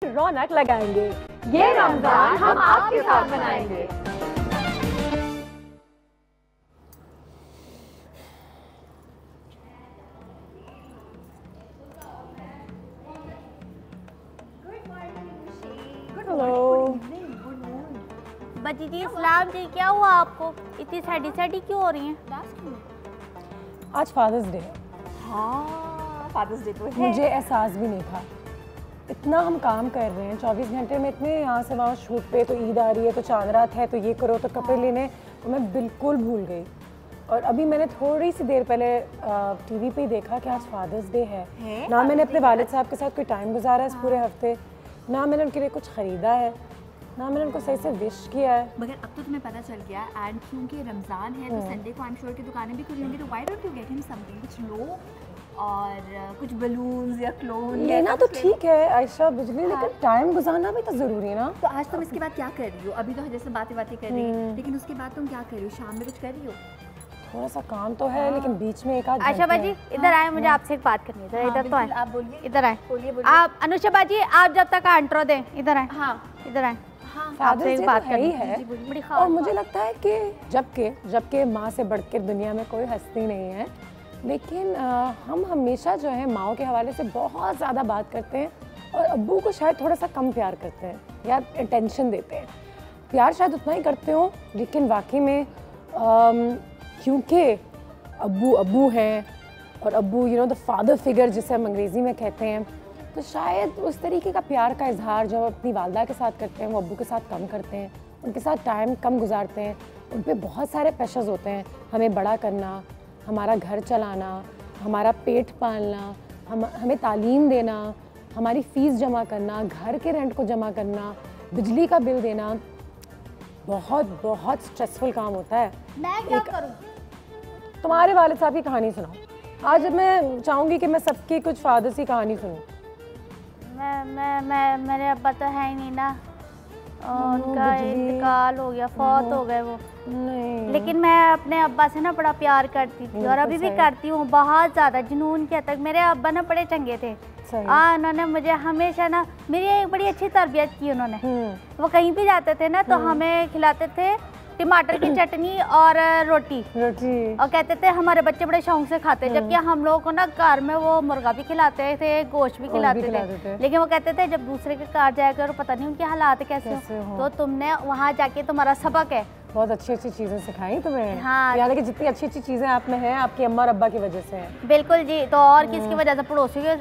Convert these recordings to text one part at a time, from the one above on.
रौनक लगाएंगे। ये रमजान हम आपके साथ मनाएंगे। बच्ची जी इस्लाम जी, क्या हुआ आपको? इतनी सैडी सैडी क्यों हो रही हैं? आज फादर्स डे। हाँ, फादर्स डे तो है। मुझे एहसास भी नहीं था। इतना हम काम कर रहे हैं 24 घंटे में, इतने यहाँ से वहाँ शूट पे, तो ईद आ रही है, तो चांद रात है, तो ये करो, तो कपड़े लेने, तो मैं बिल्कुल भूल गई। और अभी मैंने थोड़ी सी देर पहले टीवी पे ही देखा कि आज फादर्स डे है। ना मैंने अपने वालिद साहब के साथ कोई टाइम गुजारा है इस पूरे हफ्ते, ना मैंने उनके लिए कुछ ख़रीदा है, ना मैंने उनको सही से विश किया है। मगर अब तो तुम्हें पता चल गया, एंड क्योंकि रमज़ान है तो संडे को आई एम श्योर की दुकानें भी खुली होंगी, तो why don't you get him something, कुछ लो और कुछ बलून्स या क्लोन लेना तो ठीक है आयशा बिजली, लेकिन टाइम गुजारना भी तो ज़रूरी है ना। तो आज तुम इसके बाद क्या कर रही हो? अभी तो जैसे बातें कर रही हो, लेकिन उसके बाद तुम क्या कर रही हो? शाम में कुछ कर रही हो? थोड़ा सा काम तो है, लेकिन बीच में एक आध आयशा बाजी इधर आए, मुझे आपसे एक बात करनी है। इधर तो आए, आप बोलिए। इधर आए। बोलिए। आप अनुषा बाजी, आप जब तक इंट्रो दें, इधर आए। हाँ, इधर आए। फादर्स डे बात तो है ही है। बड़ी और मुझे लगता है कि जबकि माँ से बढ़कर दुनिया में कोई हस्ती नहीं है, लेकिन हम हमेशा जो है माँ के हवाले से बहुत ज़्यादा बात करते हैं, और अब्बू को शायद थोड़ा सा कम प्यार करते हैं या अटेंशन देते हैं। प्यार शायद उतना ही करते हो, लेकिन वाकई में क्योंकि अब्बू अब्बू हैं, और अब्बू द फादर फिगर जिसे हम अंग्रेज़ी में कहते हैं, तो शायद उस तरीके का प्यार का इजहार जो अपनी वालदा के साथ करते हैं वो अब्बू के साथ कम करते हैं, उनके साथ टाइम कम गुजारते हैं। उन पे बहुत सारे प्रेशर्स होते हैं, हमें बड़ा करना, हमारा घर चलाना, हमारा पेट पालना, हमें तालीम देना, हमारी फ़ीस जमा करना, घर के रेंट को जमा करना, बिजली का बिल देना, बहुत बहुत स्ट्रेसफुल काम होता है। मैं क्या करूं? तुम्हारे वालिद साहब की कहानी सुनाओ। आज मैं चाहूँगी कि मैं सबकी कुछ फादर्स की कहानी सुनूं। मेरे अब्बा तो है ही नहीं ना, उनका इंतकाल हो गया, फौत हो गए वो। नहीं, लेकिन मैं अपने अब्बा से ना बड़ा प्यार करती थी, और अभी भी करती हूँ, बहुत ज़्यादा, जुनून के हद तक। मेरे अब्बा ना बड़े चंगे थे। उन्होंने मुझे हमेशा ना, मेरी एक बड़ी अच्छी तरबियत की उन्होंने। वो कहीं भी जाते थे ना तो हमें खिलाते थे टमाटर की चटनी और रोटी, और कहते थे हमारे बच्चे बड़े शौक से खाते हैं। जबकि हम लोगों को ना घर में वो मुर्गा भी खिलाते थे, गोश्त भी खिलाते थे, लेकिन वो कहते थे जब दूसरे के घर जाया करो पता नहीं उनके हालात कैसे हो, तो तुमने वहाँ जाके तुम्हारा सबक है। बहुत अच्छी अच्छी चीज़ें सिखाई तुम्हें। हाँ, यानी कि जितनी अच्छी अच्छी चीज़ें आप में हैं आपकी अम्मा और अब्बा की वजह से हैं। बिल्कुल जी। तो और किसकी वजह से? पड़ोसी के।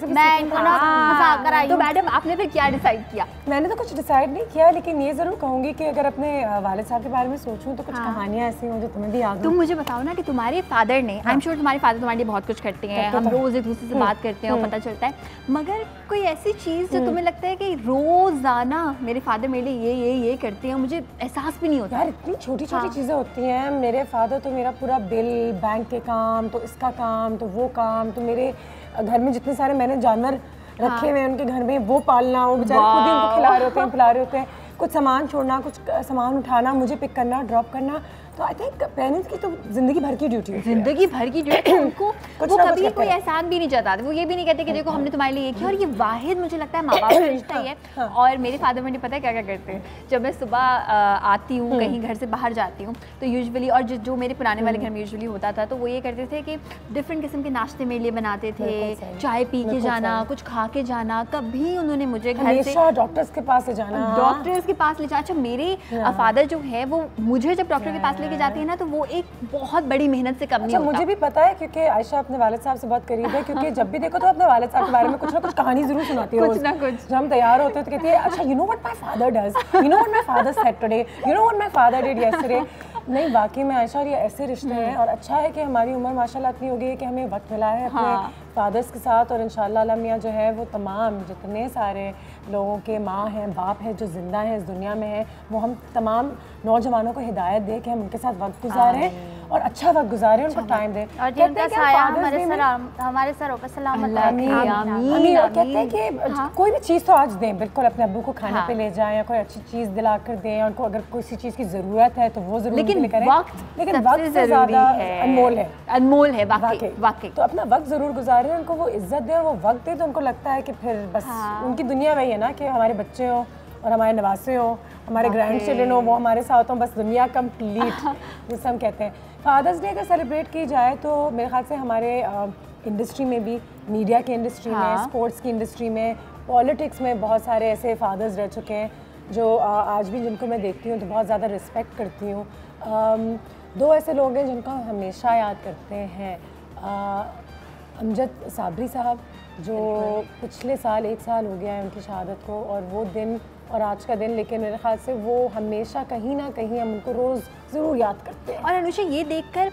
मैं इनको ना मजाक कराई। तो मैडम आपने फिर क्या डिसाइड किया? मैंने तो कुछ डिसाइड नहीं किया, लेकिन ये ज़रूर कहूँगी कि अगर अपने वालिद साहब के बारे में सोचूं तो कुछ कहानियाँ ऐसी हों जो तुम्हें भी याद हो। तुम मुझे बताओ ना कि तुम्हारे फादर ने, आई एम श्योर तुम्हारे फादर तुम्हारे लिए बहुत कुछ करते हैं, हम रोज़ एक दूसरे से बात करते हैं और पता चलता है, मगर कोई ऐसी चीज़ जो तुम्हें लगता है कि रोज़ाना मेरे फादर मेरे लिए ये करते हैं, मुझे एहसास भी नहीं होता? यार इतनी छोटी छोटी चीज़ें होती हैं। मेरे फादर तो मेरा पूरा बिल, बैंक के काम, तो इसका काम, तो वो काम, तो मेरे घर में जितने सारे मैंने जानवर रखे हुए हैं उनके घर में वो पालना, वो बेचारे खुद ही उनको खिला रहे होते हैं, पिला रहे होते हैं, कुछ सामान छोड़ना, कुछ सामान उठाना, मुझे पिक करना, ड्रॉप करना। तो आई थिंक पेरेंट्स की तो ज़िंदगी भर की ड्यूटी है। ज़िंदगी भर की ड्यूटी उनको, वो कभी कोई एहसान भी नहीं जताते, वो ये भी नहीं कहते कि देखो हमने तुम्हारे लिए ये किया। और ये वाहिद मुझे लगता है माँ बाप का रिश्ता ही है। और मेरे फादर मुझे पता है क्या क्या करते हैं, जब मैं सुबह आती हूँ कहीं घर से बाहर जाती हूँ तो यूजुअली, और जो मेरे पुराने वाले घर में यूजुअली होता था, तो वो ये करते थे कि डिफरेंट किस्म के नाश्ते मेरे लिए बनाते थे, चाय पी के जाना, कुछ खा के जाना। कभी उन्होंने मुझे घर से डॉक्टर्स के पास ले जाना, डॉक्टर्स के पास ले जाना। अच्छा, मेरे फादर जो है वो मुझे जब डॉक्टर के पास लेके जाती है ना, तो वो एक बहुत बड़ी मेहनत से कम नहीं होता। मुझे भी पता है, क्योंकि आयशा अपने वालिद साहब से बहुत करीब है, क्योंकि जब भी देखो तो अपने वालिद साहब के बारे में कुछ ना कुछ कहानी जरूर सुनाती है। कुछ ना कुछ। जब हम तैयार होते हैं तो कहती है, अच्छा you know what my father does, you know what my father said today, you know what my father did yesterday. नहीं, वाकई में आयशा, ये ऐसे रिश्ते हैं, और अच्छा है कि हमारी उम्र माशाल्लाह इतनी हो गई है कि हमें वक्त मिला है अपने फादर्स के साथ। और इंशाल्लाह अल्लाह मियां जो है वो तमाम जितने सारे लोगों के माँ हैं, बाप हैं, जो ज़िंदा हैं इस दुनिया में हैं, वो हम तमाम नौजवानों को हिदायत दे कि हम उनके साथ वक्त गुजारें और अच्छा वक्त गुजारें, उनको टाइम दें। और जिनका साया हमारे सरों पर सलामत रहे। आमीन। और कहते हैं कि कोई भी चीज़ तो आज दें, बिल्कुल अपने अब्बू को खाने पे ले जाएं या कोई अच्छी चीज़ दिला कर दें, उनको अगर किसी चीज़ की ज़रूरत है तो वो ज़रूर करें। लेकिन वक्त से ज़्यादा अनमोल है, अनमोल है वाकई। तो अपना वक्त ज़रूर गुजारें, उनको वो इज्जत दें और वो वक्त दें, तो उनको लगता है कि फिर बस उनकी दुनिया वही है ना कि हमारे बच्चे हों और हमारे नवासे हों, हमारे ग्रैंड चिल्ड्रन हो, वो हमारे साथ हों, बस दुनिया कंप्लीट जिसे हम कहते हैं। फादर्स डे अगर सेलिब्रेट की जाए तो मेरे ख्याल से हमारे इंडस्ट्री में भी, मीडिया की इंडस्ट्री में, स्पोर्ट्स की इंडस्ट्री में, पॉलिटिक्स में बहुत सारे ऐसे फादर्स रह चुके हैं जो आज भी जिनको मैं देखती हूँ तो बहुत ज़्यादा रिस्पेक्ट करती हूँ। दो ऐसे लोग हैं जिनको हम हमेशा याद करते हैं, अमजद साबरी साहब जो पिछले साल 1 साल हो गया है उनकी शहादत को, और वो दिन और आज का दिन, लेकिन मेरे ख्याल से वो हमेशा कहीं ना कहीं हम उनको रोज़ ज़रूर याद करते हैं। और अनुषा ये देखकर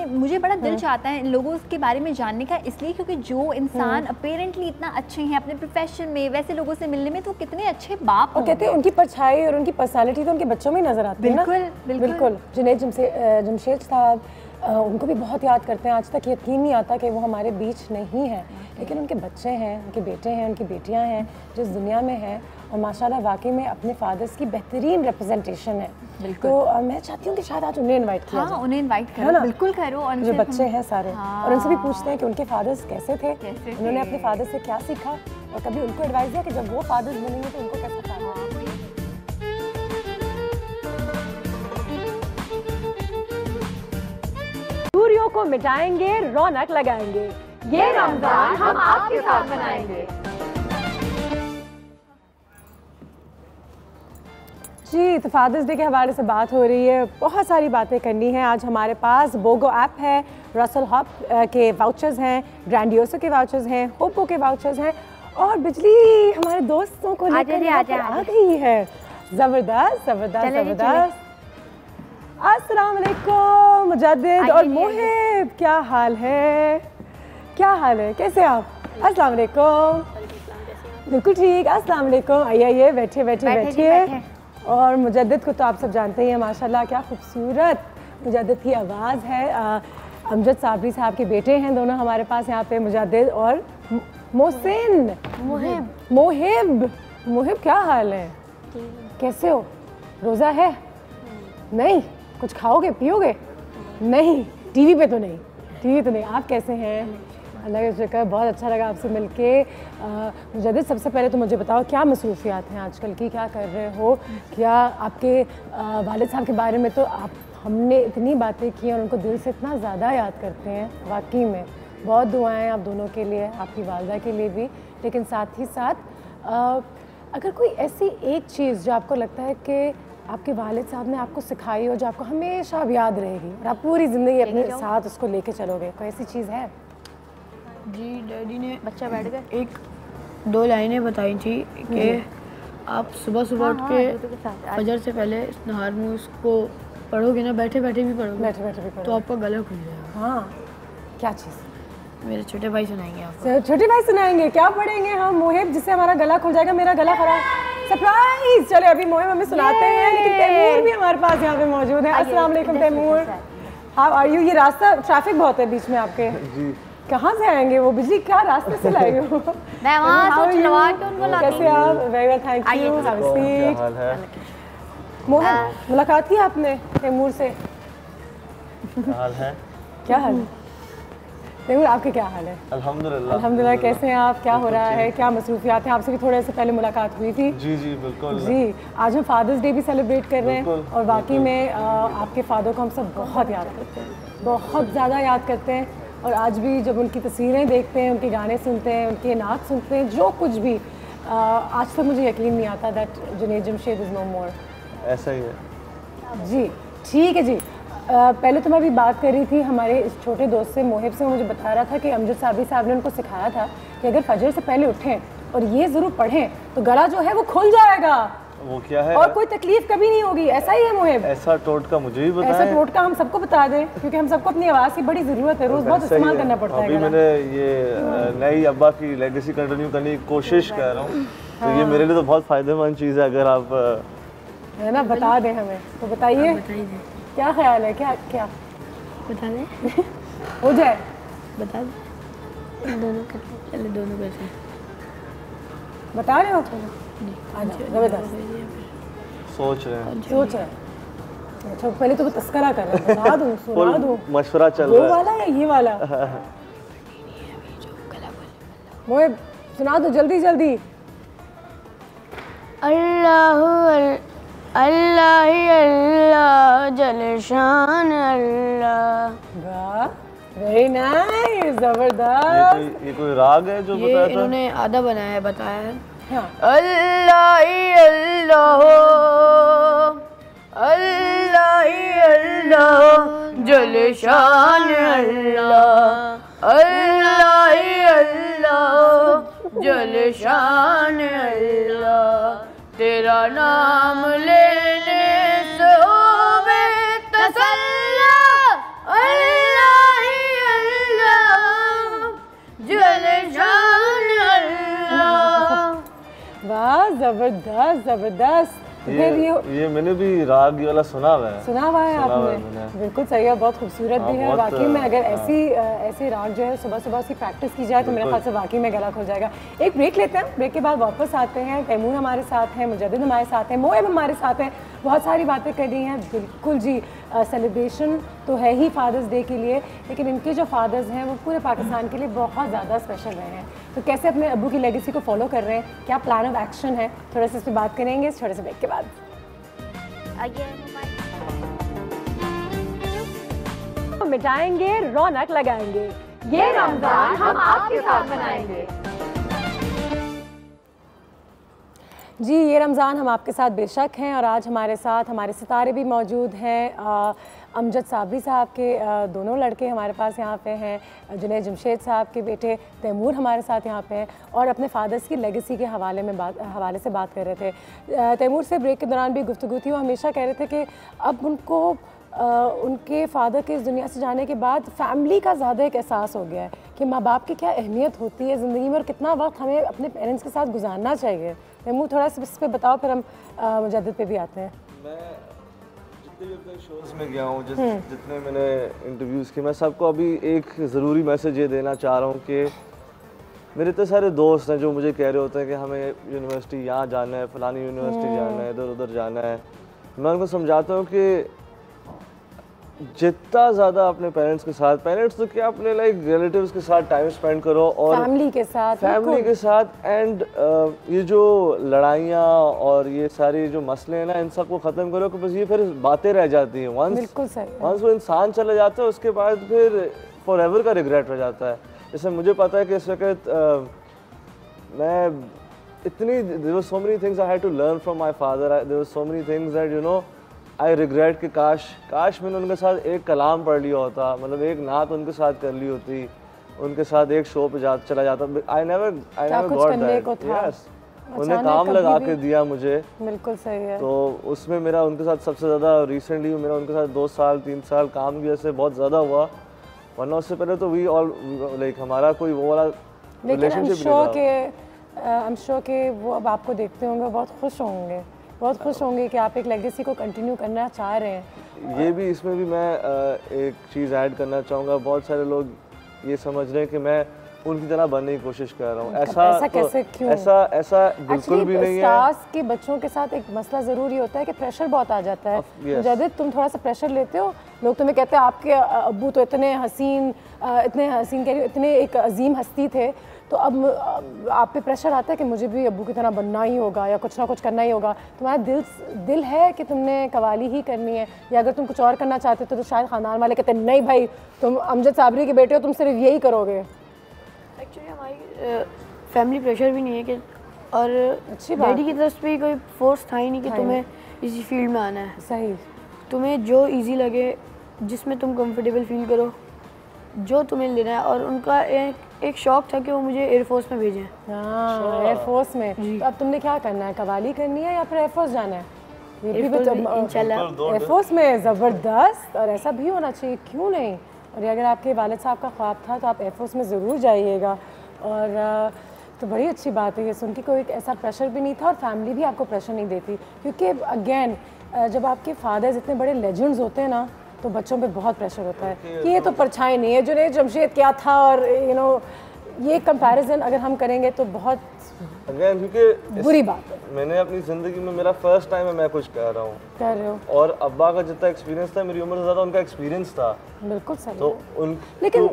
मुझे बड़ा दिल चाहता है लोगों के बारे में जानने का, इसलिए क्योंकि जो इंसान अपेरेंटली इतना अच्छे हैं अपने प्रोफेशन में, वैसे लोगों से मिलने में तो कितने अच्छे बाप, और कहते हैं उनकी परछाई और उनकी पर्सनालिटी तो उनके बच्चों में नजर आती है ना। बिल्कुल। जुनैद जमशेद साहब, उनको भी बहुत याद करते हैं। आज तक यकीन नहीं आता कि वो हमारे बीच नहीं है, लेकिन उनके बच्चे हैं, उनके बेटे हैं, उनकी बेटियां हैं जो इस दुनिया में हैं, और माशाल्लाह वाकई में अपने फादर्स की बेहतरीन रिप्रेजेंटेशन है। तो मैं चाहती हूँ कि शायद आज उन्हें इनवाइट किया जाए। उन्हें इनवाइट करो, बिल्कुल करो। और जो बच्चे हैं सारे, और उनसे भी पूछते हैं कि उनके फादर्स कैसे थे, उन्होंने अपने फादर से क्या सीखा, और कभी उनको एडवाइस दिया कि जब वो फादर्स बनेंगे तो उनको कैसा करना है। दूरियों को मिटाएंगे, रौनक लगाएंगे, ये रमजान हम आपके साथ मनाएंगे। जी, तो फादर्स डे के हवाले से बात हो रही है, बहुत सारी बातें करनी है। आज हमारे पास बोगो ऐप है, रसल हब के वाउचर्स हैं, ग्रैंडियोसो के वाउचर्स हैं, होपो के वाउचर्स हैं, और बिजली हमारे दोस्तों को लेकर आ गई है। ज़बरदस्त ज़बरदस्त ज़बरदस्त। अस्सलाम वालेकुम मुजद्दिद और मोहिब, क्या हाल है? क्या हाल है, कैसे आप? अस्सलाम वालेकुम। बिल्कुल ठीक, अस्सलाम वालेकुम। आइए बैठिए बैठिए बैठिए। और मुजद्दिद को तो आप सब जानते ही हैं, माशाल्लाह क्या खूबसूरत मुजद्दिद की आवाज़ है। अमजद साबरी साहब के बेटे हैं दोनों हमारे पास यहाँ पे, मुजद्दिद और मोहसिन। मोहिब क्या हाल है, कैसे हो? रोज़ा है? नहीं? कुछ खाओगे पियोगे? नहीं। टीवी पे तो नहीं, टीवी तो नहीं। आप कैसे हैं? अल्लाह का शुक्र, बहुत अच्छा लगा आपसे मिलके। मुजद्दिद, सबसे पहले तो मुझे बताओ क्या मसरूफियात हैं आजकल की, क्या कर रहे हो? क्या आपके वालिद साहब के बारे में तो हमने इतनी बातें की और उनको दिल से इतना ज़्यादा याद करते हैं, वाकई में बहुत दुआएं आप दोनों के लिए, आपकी वालिदा के लिए भी। लेकिन साथ ही साथ अगर कोई ऐसी एक चीज़ जो आपको लगता है कि आपके वालिद साहब ने आपको सिखाई हो, जो आपको हमेशा याद रहेगी और आप पूरी ज़िंदगी अपने साथ उसको लेके चलोगे, कोई ऐसी चीज़ है? जी, डैडी ने बच्चा बैठ गए 1-2 लाइनें बताई थी कि आप सुबह सुबह उठ के फजर से पहले इस नहार मुँह इसको पढ़ोगे ना, बैठे बैठे भी पढ़ोगे, तो आपका गला खुल जाएगा। हाँ, क्या चीज़? मेरे छोटे भाई सुनाएंगे आपको। छोटे भाई सुनाएंगे? क्या पढ़ेंगे हम? मोहिब, जिससे हमारा गला खुल जाएगा, मेरा गला खराब। सरप्राइज! चले अभी मोहिब हमें सुनाते हैं, लेकिन तैमूर भी हमारे पास यहाँ पे मौजूद है। अस्सलाम वालेकुम तैमूर, हाउ आर यू? ये रास्ता ट्रैफिक बहुत है बीच में आपके, कहाँ से आएंगे वो? बिजली क्या रास्ते से लाए हो? मैं वहाँ से चलवा के उनको लाती हूँ। कैसे आप? Very well, thank you, have a seat. Mohib, मुलाकात की आपने तैमूर से? क्या हाल है? क्या हाल है तैमूर, आपके क्या हाल है? अल्हम्दुलिल्लाह। अल्हम्दुलिल्लाह। कैसे हैं आप? क्या हो रहा है? क्या मसरूफियात हैं? आपसे भी थोड़े से पहले मुलाकात हुई थी। जी जी बिल्कुल जी। आज हम फादर्स डे भी सेलिब्रेट कर रहे हैं, और वाकई में आपके फादर को हम सब बहुत याद करते हैं, बहुत ज़्यादा याद करते हैं। और आज भी जब उनकी तस्वीरें देखते हैं, उनके गाने सुनते हैं, उनके नात सुनते हैं, जो कुछ भी, आज तक मुझे यकीन नहीं आता that Junaid Jamshed is no more. ऐसा ही है जी, ठीक है जी। पहले तो मैं अभी बात कर रही थी हमारे इस छोटे दोस्त से, मोहिब से। मुझे बता रहा था कि अमजद साबरी साहब ने उनको सिखाया था कि अगर फजर से पहले उठें और ये ज़रूर पढ़ें तो गला जो है वो खुल जाएगा। वो क्या है? और कोई तकलीफ कभी नहीं होगी। ऐसा ही है मोहिब? ऐसा टोटका मुझे भी बताएं। ऐसा टोटका हम सबको बता दें, क्योंकि हम सबको अपनी आवाज़ की बड़ी ज़रूरत है, रोज़ बहुत इस्तेमाल करना पड़ता है। अभी मैंने ये नई अब्बा की लेगेसी कंटिन्यू करने की कोशिश कर रहा हूँ, तो ये मेरे लिए तो बहुत फ़ायदेमंद चीज़ है। अगर आप है ना, बता दें हमें तो बताइए क्या ख्याल है? क्या क्या बता दें हो जाए, बता दें दोनों करते हैं, चले दोनों करते हैं। बता रहे हो तुम? जबरदस्त, सोच रहे हैं, सोच रहे हैं। अच्छा पहले तो तस्करा कर रहे हैं, बता दूं, सुना दूं, मशवरा चल वो रहा है। वाला या ये वाला? मोए सुना दो जल्दी जल्दी। अल्लाह अल्लाह अल्लाह जलशान अल्लाह। वाह, वेरी नाइस, जबरदस्त। ये कोई राग है जो ये बताया था? इन्होंने आधा बनाया है, बताया है। हाँ। अल्लाह अल्लाह अल्लाह अल्लाह जलशान अल्लाह अल्लाह अल्लाह जलशान अल्लाह तेरा नाम लेने से होवे तसल्ला अल्लाह अल्लाह जलशान अल्लाह। वाह, जबरदस्त जबरदस्त। फिर ये मैंने भी राग ये वाला सुना हुआ है। सुना हुआ है सुना हुआ है आपने? मैंने। बिल्कुल सही है, बहुत खूबसूरत भी है बहुत, वाकई में। अगर ऐसी राग जो है सुबह सुबह उसकी प्रैक्टिस की जाए तो मेरे ख्याल से वाकई में गला खुल जाएगा। एक ब्रेक लेते हैं, ब्रेक के बाद वापस आते हैं। तैमूर हमारे साथ हैं, मुजद्दिद हमारे साथ हैं, मोएब हमारे साथ हैं। बहुत सारी बातें कर दी हैं, बिल्कुल जी। सेलिब्रेशन तो है ही फादर्स डे के लिए, लेकिन इनके जो फादर्स हैं वो पूरे पाकिस्तान के लिए बहुत ज़्यादा स्पेशल रहे हैं। तो कैसे अपने अब्बू की लेगेसी को फॉलो कर रहे हैं, क्या प्लान ऑफ एक्शन है, थोड़ा सा इस पर बात करेंगे इस छोटे से ब्रेक के बाद। मिटाएंगे, रौनक लगाएंगे, ये रमजान हम आपके साथ मनाएंगे। जी, ये रमज़ान हम आपके साथ बेशक हैं और आज हमारे साथ हमारे सितारे भी मौजूद हैं। अमजद साबरी साहब के दोनों लड़के हमारे पास यहाँ पे हैं, जुनैद जमशेद साहब के बेटे तैमूर हमारे साथ यहाँ पे हैं और अपने फादर्स की लेगेसी के हवाले से बात कर रहे थे। तैमूर से ब्रेक के दौरान भी गुफ्तगू थी, वो हमेशा कह रहे थे कि अब उनको उनके फादर के इस दुनिया से जाने के बाद फैमिली का ज़्यादा एक एहसास हो गया है कि माँ बाप की क्या अहमियत होती है ज़िंदगी में और कितना वक्त हमें अपने पेरेंट्स के साथ गुजारना चाहिए। तैमूर थोड़ा सा इस पर बताओ, फिर हम मुजद्दिद पे भी आते हैं। मैं जितने भी अपने शोज़ में गया हूँ, जितने मैंने इंटरव्यूज़ किए, मैं सबको अभी एक ज़रूरी मैसेज ये देना चाह रहा हूँ कि मेरे इतने सारे दोस्त हैं जो मुझे कह रहे होते हैं कि हमें यूनिवर्सिटी यहाँ जाना है, फ़लानी यूनिवर्सिटी जाना है, इधर उधर जाना है। मैं उनको समझाता हूँ कि जितना ज़्यादा अपने पेरेंट्स के साथ, पेरेंट्स तो क्या अपने लाइक रिलेटिव्स के साथ टाइम स्पेंड करो और फैमिली के साथ एंड ये जो लड़ाइयाँ और ये सारी जो मसले हैं ना, इन सबको ख़त्म करो कि बस ये फिर बातें रह जाती हैं। वंस वो इंसान चला जाता है उसके बाद फिर फॉर एवर का रिग्रेट रह जाता है। जैसे मुझे पता है कि इस वक्त मैं इतनी there were so many things I had to learn from my father, there were so many things that you know I regret कि काश मैंने उनके साथ एक कलाम पढ़ लिया होता, मतलब एक नात उनके साथ कर ली होती, उनके साथ एक शो पे चला जाता। I never got that. Yes. उन्हें काम लगा के दिया मुझे। बिल्कुल सही है। तो उसमें मेरा उनके साथ सबसे ज़्यादा रिसेंटली मेरा उनके साथ 2 साल 3 साल काम की वजह से बहुत ज़्यादा हुआ, वरना उससे पहले तो वी ऑल लाइक हमारा कोई वो वाला रिलेशनशिप नहीं था। आई एम श्योर कि वो अब आपको देखते होंगे, बहुत खुश होंगे कि आप एक लेगेसी को कंटिन्यू करना चाह रहे हैं। ये भी इसमें भी मैं एक चीज़ ऐड करना चाहूँगा, बहुत सारे लोग ये समझ रहे हैं कि मैं उनकी तरह बनने की कोशिश कर रहा हूँ। ऐसा बिल्कुल भी नहीं है। स्टार्स के बच्चों के साथ एक मसला ज़रूरी होता है कि प्रेशर बहुत आ जाता है। मुजद्दिद, तुम थोड़ा सा प्रेशर लेते हो, लोग तुम्हें कहते हैं आपके अब्बू तो इतने हसीन कह रही हो, इतने एक अजीम हस्ती थे, तो अब आप पे प्रेशर आता है कि मुझे भी अब्बू की तरह बनना ही होगा या कुछ ना कुछ करना ही होगा। तुम्हारा दिल है कि तुमने कवाली ही करनी है, या अगर तुम कुछ और करना चाहते तो शायद ख़ानदान वाले कहते हैं नहीं भाई तुम अमजद साबरी के बेटे हो, तुम सिर्फ यही करोगे। एक्चुअली हमारी फैमिली प्रेशर भी नहीं है कि, और डैडी की तरफ से कोई फोर्स था ही नहीं कि तुम्हें इसी फील्ड में आना है। सही, तुम्हें जो इजी लगे, जिसमें तुम कंफर्टेबल फील करो, जो तुम्हें लेना है। और उनका एक शौक था कि वो मुझे एयरफोर्स में भेजें। हाँ, एयरफोर्स में। तो अब तुमने क्या करना है, कवाली करनी है या फिर एयरफोर्स जाना है? ये भी इंशाल्लाह एयरफोर्स में। ज़बरदस्त, और ऐसा भी होना चाहिए, क्यों नहीं। और अगर आपके वालिद साहब का ख्वाब था तो आप एयरफोर्स में ज़रूर जाइएगा। और तो बड़ी अच्छी बात है ये सुन के, कोई ऐसा प्रेशर भी नहीं था और फैमिली भी आपको प्रेशर नहीं देती, क्योंकि अगेन जब आपके फादर्स इतने बड़े लेजेंड्स होते हैं ना, तो बच्चों पे बहुत प्रेशर होता है कि ये तो परछाई नहीं है, जुनैद जमशेद क्या था, और ये कंपैरिजन अगर हम करेंगे तो बहुत क्योंकि बुरी बात है। मैंने अपनी ज़िंदगी में मेरा फर्स्ट टाइम है मैं कुछ कर रहा हूँ, कर रहे हो, और अब्बा का जितना एक्सपीरियंस था मेरी उम्र से ज़्यादा उनका एक्सपीरियंस था। बिल्कुल सही। तो लेकिन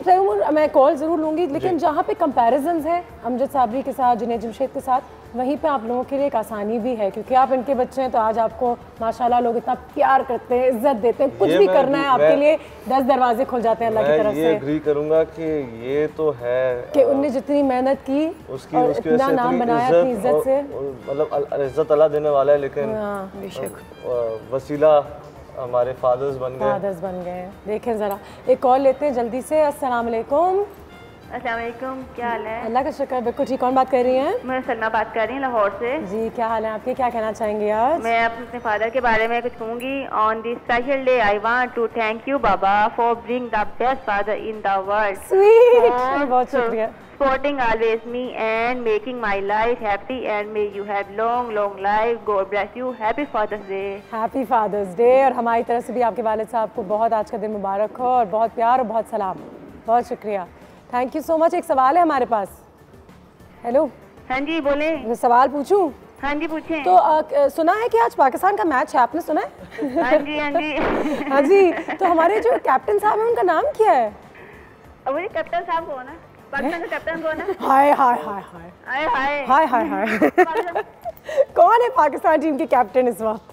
मैं कॉल ज़रूर लूँगी, लेकिन जहाँ पे कंपैरिजन्स हैं अमजद साबरी के साथ, जुनैद जमशेद के साथ, वहीं पे आप लोगों के लिए एक आसानी भी है क्योंकि आप इनके बच्चे हैं, तो आज आपको माशाल्लाह लोग इतना प्यार करते हैं, इज्जत देते हैं, कुछ भी करना है आपके लिए 10 दरवाजे खुल जाते हैं अल्लाह की तरफ से। ये एग्री करूंगा कि ये तो है कि उनने जितनी मेहनत की और इतना नाम बनाया अपनी इज्जत से, मतलब इज्जत अल्लाह देने वाला है, लेकिन वसीला हमारे फादर्स बन गए। देखें ज़रा एक कॉल लेते हैं जल्दी से। अस्सलाम वालेकुम। अस्सलाम वालेकुम, क्या हाल है? अल्लाह का शुक्र, बिल्कुल ठीक। कौन बात कर रही हैं? मैं सलमा बात कर रही हूँ लाहौर से। जी, क्या हाल है आपके, क्या कहना चाहेंगे आज? मैं अपने फादर के बारे में कुछ कहूँगी। On this special day I want to thank you baba for bring the best father in the world. Sweet, बहुत शुक्रिया। Supporting always me and making my life happy and may you have long life. God bless you. Happy Father's Day. Happy Father's Day। और हमारी तरफ से भी आपके वालिद साहब को बहुत आज का दिन मुबारक हो और बहुत प्यार और बहुत सलाम। बहुत शुक्रिया, थैंक यू सो मच। एक सवाल है हमारे पास। हेलो। हाँ जी बोले। मैं सवाल पूछूं? हाँ जी पूछें। तो सुना है कि आज पाकिस्तान का मैच है, आपने सुना है? हाँ जी हाँ जी। हाँ जी, तो हमारे जो कैप्टन साहब हैं उनका नाम क्या है? वो कैप्टन साहब कौन है? पाकिस्तान का कैप्टन कौन है? हाय हाय हाय हाय हाय हाय हाय हाय कौन है पाकिस्तान टीम के कैप्टन इस वक्त?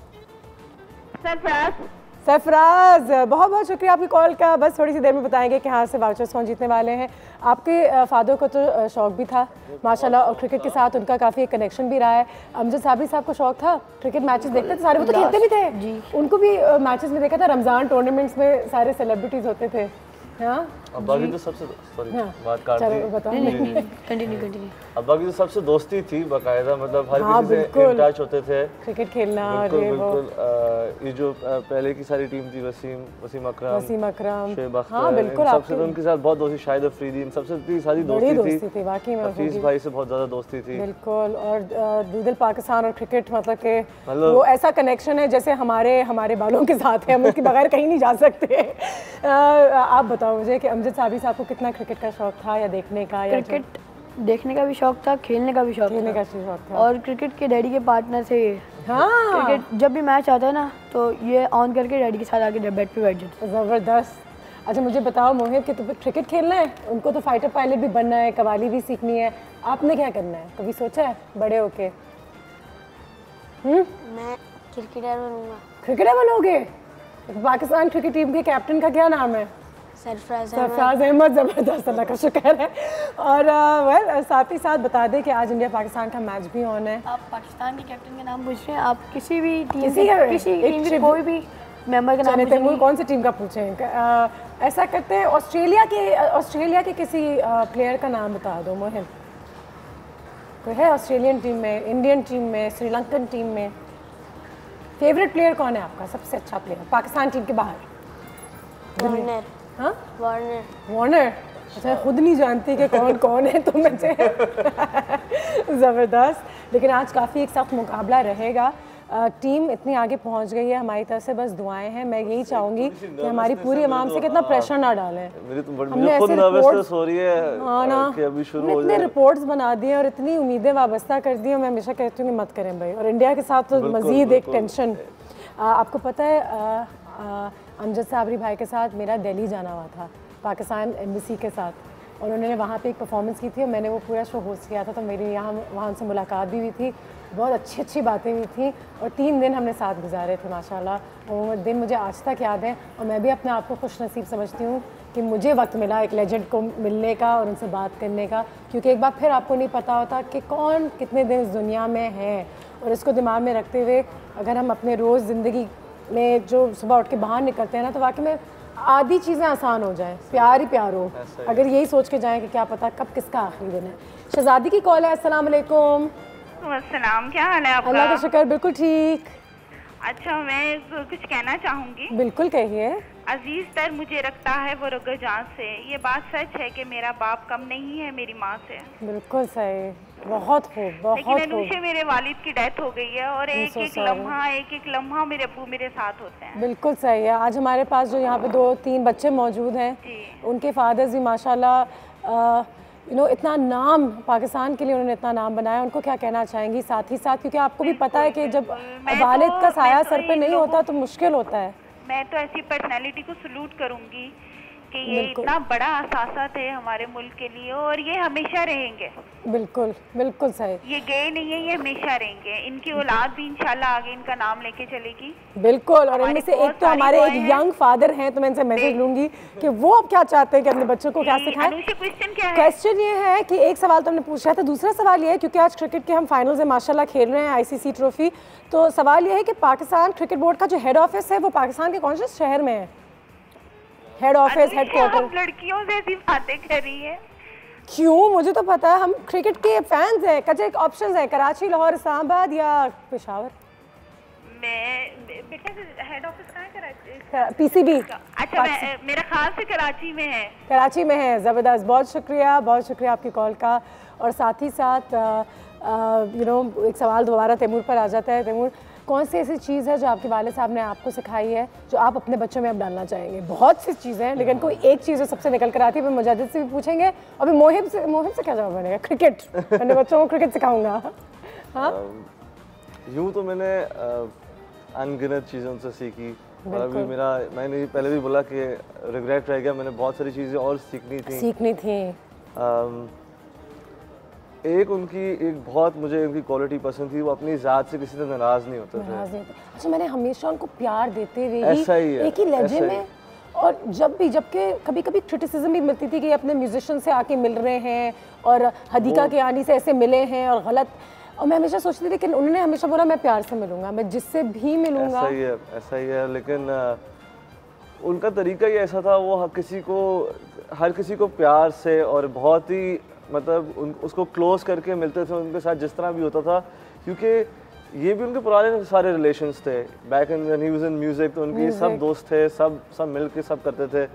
सरफराज। बहुत बहुत शुक्रिया आपकी कॉल का। बस थोड़ी सी देर में बताएंगे कि हाँ से वाउचर्स कौन जीतने वाले हैं। आपके फादर को तो शौक भी था माशाल्लाह, और क्रिकेट के साथ उनका काफ़ी एक कनेक्शन भी रहा है। अमजद साबरी साहब को शौक था, क्रिकेट मैचेस देखते थे सारे, वो तो खेलते भी थे जी। उनको भी मैचेस में देखा था, रमज़ान टूर्नामेंट्स में सारे सेलिब्रिटीज़ होते थे। हाँ, अब्बा की तो सबसे बात काट दी। कंटिन्यू। अब्बा की तो सबसे दोस्ती थी बाकायदा, मतलब हर किसी से इन टच होते थे, क्रिकेट खेलना। बिल्कुल ये जो पहले की सारी टीम थी, वसीम अकरम, शुएब अख्तर, हाँ बिल्कुल, सबसे उनके साथ बहुत दोस्ती, शाहिद अफरीदी, इन सबसे इतनी सारी दोस्ती थी वाकई में। हफीज भाई से बहुत ज़्यादा दोस्ती थी बिल्कुल। और दूदिल पाकिस्तान और क्रिकेट मतलब के वो ऐसा कनेक्शन है जैसे हमारे बालों के साथ है, हम उसके बगैर कहीं नहीं जा सकते। आप बताओ मुझे कि अमजद साबरी साहब को कितना क्रिकेट का शौक था, या देखने का? या क्रिकेट देखने का भी शौक था, खेलने का भी शौक था। और क्रिकेट के डैडी के पार्टनर थे ये। हाँ, क्रिकेट जब भी मैच आता है ना तो ये ऑन करके डैडी के साथ आके बेड पे बैठ जाते। ज़बरदस्त। अच्छा मुझे बताओ मोहिब कि तुम्हें क्रिकेट खेलना है, उनको तो फाइटर पायलट भी बनना है, कवाली भी सीखनी है, आपने क्या करना है, कभी सोचा है बड़े होके? मैं क्रिकेटर बनूंगा। क्रिकेटर बनोगे? पाकिस्तान क्रिकेट टीम के कैप्टन का क्या नाम है? सरफराज अहमद। ज़बरदस्त, अल्लाह का शुक्र है। और वेल साथ ही साथ बता दें कि आज इंडिया पाकिस्तान का मैच भी ऑन है। आप पाकिस्तान के कैप्टन का नाम पूछ रहे हैं, आप किसी भी टीम के कोई भी मेंबर का नाम पूछेंगे? तैमूर कौन सी टीम का पूछें? ऐसा करते हैं ऑस्ट्रेलिया के किसी प्लेयर का नाम बता दो मोहिब। कोई है ऑस्ट्रेलियन टीम में, इंडियन टीम में, श्रीलंकन टीम में? फेवरेट प्लेयर कौन है आपका, सबसे अच्छा प्लेयर पाकिस्तान टीम के बाहर? वार्नर। अच्छा, खुद नहीं जानती कि कौन कौन है तुम में से। ज़बरदस्त। लेकिन आज काफ़ी एक सख्त मुकाबला रहेगा। टीम इतनी आगे पहुंच गई है, हमारी तरफ से बस दुआएं हैं। मैं यही चाहूँगी कि हमारी पूरी आवाम से कितना प्रेशर ना डालें। हमने खुद नर्वसनेस हो रही है कि अभी शुरू हो जाए। इतने रिपोर्ट्स बना दिए और इतनी उम्मीदें वाबस्ता कर दी, और मैं हमेशा कहती हूँ कि मत करें भाई। और इंडिया के साथ तो मज़ीद एक टेंशन। आपको पता है अमजद साबरी भाई के साथ मेरा दिल्ली जाना हुआ था पाकिस्तान एम्बेसी के साथ, और उन्होंने वहाँ पे एक परफॉर्मेंस की थी और मैंने वो पूरा शो होस्ट किया था, तो मेरी वहाँ उनसे मुलाकात भी हुई थी, बहुत अच्छी बातें हुई थी, और 3 दिन हमने साथ गुजारे थे माशाल्लाह। वो दिन मुझे आज तक याद है, और मैं भी अपने आप को खुश नसीब समझती हूँ कि मुझे वक्त मिला एक लेजेंड को मिलने का और उनसे बात करने का, क्योंकि एक बार फिर आपको नहीं पता होता कि कौन कितने दिन इस दुनिया में है। और इसको दिमाग में रखते हुए अगर हम अपने रोज़ ज़िंदगी में जो सुबह उठ के बाहर निकलते हैं ना, तो वाकई में आधी चीज़ें आसान हो जाएं, प्यार ही प्यार हो, अगर यही सोच के जाएं कि क्या पता कब किसका आखिरी दिन है। शहजादी की कॉल है। अस्सलाम वालेकुम। अस्सलाम, क्या हाल है आपका? अल्लाह का शुक्र, बिल्कुल ठीक। अच्छा, मैं कुछ कहना चाहूँगी। बिल्कुल कहिए। अजीज तर मुझे रखता है वो रुग जान से, ये बात सच है कि मेरा बाप कम नहीं है मेरी माँ से। बिल्कुल सही। बहुत खूब, बहुत लेकिन अनुषे मेरे वालिद की डेथ हो गई है और एक एक लम्हा मेरे अब्बू मेरे साथ होते हैं। बिल्कुल सही है। आज हमारे पास जो यहाँ पे 2-3 बच्चे मौजूद हैं, उनके फादर्स भी माशाल्लाह इतना नाम पाकिस्तान के लिए उन्होंने इतना नाम बनाया, उनको क्या कहना चाहेंगी साथ ही साथ, क्योंकि आपको भी पता है कि जब वालिद का साया सर पे नहीं होता तो मुश्किल होता है। मैं तो ऐसी पर्सनैलिटी को सलूट करूंगी कि ये इतना बड़ा असासा थे हमारे मुल्क के लिए और ये हमेशा रहेंगे। बिल्कुल बिल्कुल सही, ये गए नहीं है, ये हमेशा रहेंगे। इनकी औलाद भी इंशाल्लाह आगे इनका नाम लेके चलेगी। बिल्कुल। और इनमें से एक तो हमारे एक यंग फादर हैं, तो मैं इनसे मैसेज लूंगी कि वो अब क्या चाहते हैं कि अपने बच्चों को क्या सिखाएं। क्वेश्चन क्या है? क्वेश्चन ये है कि एक सवाल तो हमने पूछा था, दूसरा सवाल ये है क्योंकि आज क्रिकेट के हम फाइनल्स में माशाल्लाह खेल रहे हैं आईसीसी ट्रॉफी, तो सवाल ये है कि पाकिस्तान क्रिकेट बोर्ड का जो हेड ऑफिस है वो पाकिस्तान के कौन से शहर में है? Head office, headquarter. लड़कियों से ऐसी बातें कर रही है क्यों? मुझे तो पता है, हम क्रिकेट के फैंस हैं। कचे ऑप्शंस है कराची, लाहौर, इस्लामाबाद या पेशावर। बेटा हेड ऑफिस कहाँ है? कराची, पीसीबी। अच्छा, मेरा ख्याल से कराची में है। कराची में है, ज़बरदस्त। बहुत शुक्रिया आपकी कॉल का। और साथ ही साथ एक सवाल दोबारा तैमूर पर आ जाता है। तैमूर, कौन सी ऐसी चीज़ है जो आपके वाले साहब ने आपको सिखाई है जो आप अपने बच्चों में अब डालना चाहेंगे? बहुत सी चीज़ें हैं, लेकिन कोई एक चीज़ जो सबसे निकल कर आती है। फिर मुजाहिद से भी पूछेंगे, अभी मोहिब से क्या जवाब बनेगा? क्रिकेट। मैंने बच्चों को क्रिकेट सिखाऊंगा। हाँ, यूँ तो मैंने अनगिनत चीज़ों से सीखी, और अभी मैंने पहले भी बोला कि रिग्रेट रह गया, मैंने बहुत सारी चीज़ें और सीखनी थी। एक बहुत मुझे उनकी क्वालिटी पसंद थी, वो अपनी ज़ात से किसी से नाराज़ नहीं होते थे। अच्छा, मैंने हमेशा उनको प्यार देते रही, एक ही लहजे में। और जबकि कभी कभी क्रिटिसिज्म भी मिलती थी कि अपने म्यूजिशियन से आके मिल रहे हैं और हदीका के आनी से ऐसे मिले हैं और गलत, और मैं हमेशा सोचती थी कि उन्होंने हमेशा बोला मैं प्यार से मिलूंगा, मैं जिससे भी मिलूंगा। ऐसा ही है, लेकिन उनका तरीका ही ऐसा था, वो हर किसी को प्यार से और बहुत ही मतलब उसको क्लोज करके मिलते थे उनके साथ, जिस तरह भी होता था। क्योंकि ये भी उनके पुराने सारे रिलेशंस थे, back in when he was in music, तो उनके सब दोस्त थे, सब मिल के सब करते थे।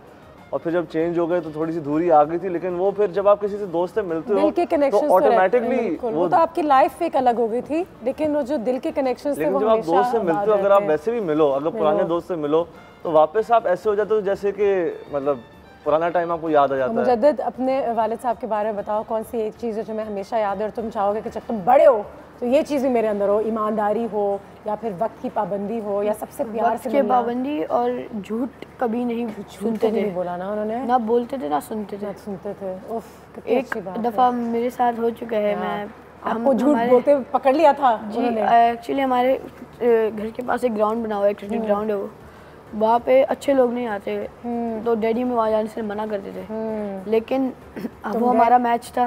और फिर जब चेंज हो गए तो थोड़ी सी दूरी आ गई थी, लेकिन वो फिर जब आप किसी से दोस्त से मिलते हो तो ऑटोमेटिकली वो तो आपकी लाइफ एक अलग हो गई थी, लेकिन वो जो दिल के कनेक्शंस थे वो जब आप दोस्त से मिलते हो, अगर आप वैसे भी मिलो, अगर पुराने दोस्त से मिलो तो वापस आप ऐसे हो जाते हो जैसे कि मतलब पुराना टाइम आपको याद आ जाता है। मुजद्दिद, अपने वालिद साहब के बारे में बताओ, कौन सी एक चीज़ है जो मैं हमेशा याद है और तुम चाहोगे कि जब तुम बड़े हो तो ये चीज़ भी मेरे अंदर हो? ईमानदारी हो या फिर वक्त की पाबंदी हो या सबसे प्यार से मिलना? पाबंदी और झूठ कभी नहीं सुनते थे। नहीं बोला ना उन्होंने, ना बोलते थे ना सुनते थे। एक दफ़ा मेरे साथ हो चुका है, मैं आपको झूठ बोलते पकड़ लिया था जी। एक्चुअली हमारे घर के पास एक ग्राउंड बना हुआ है, क्रिकेट ग्राउंड है, वो वहाँ पे अच्छे लोग नहीं आते, तो डैडी में वहाँ जाने से मना करते थे। लेकिन अब वो हमारा मैच था,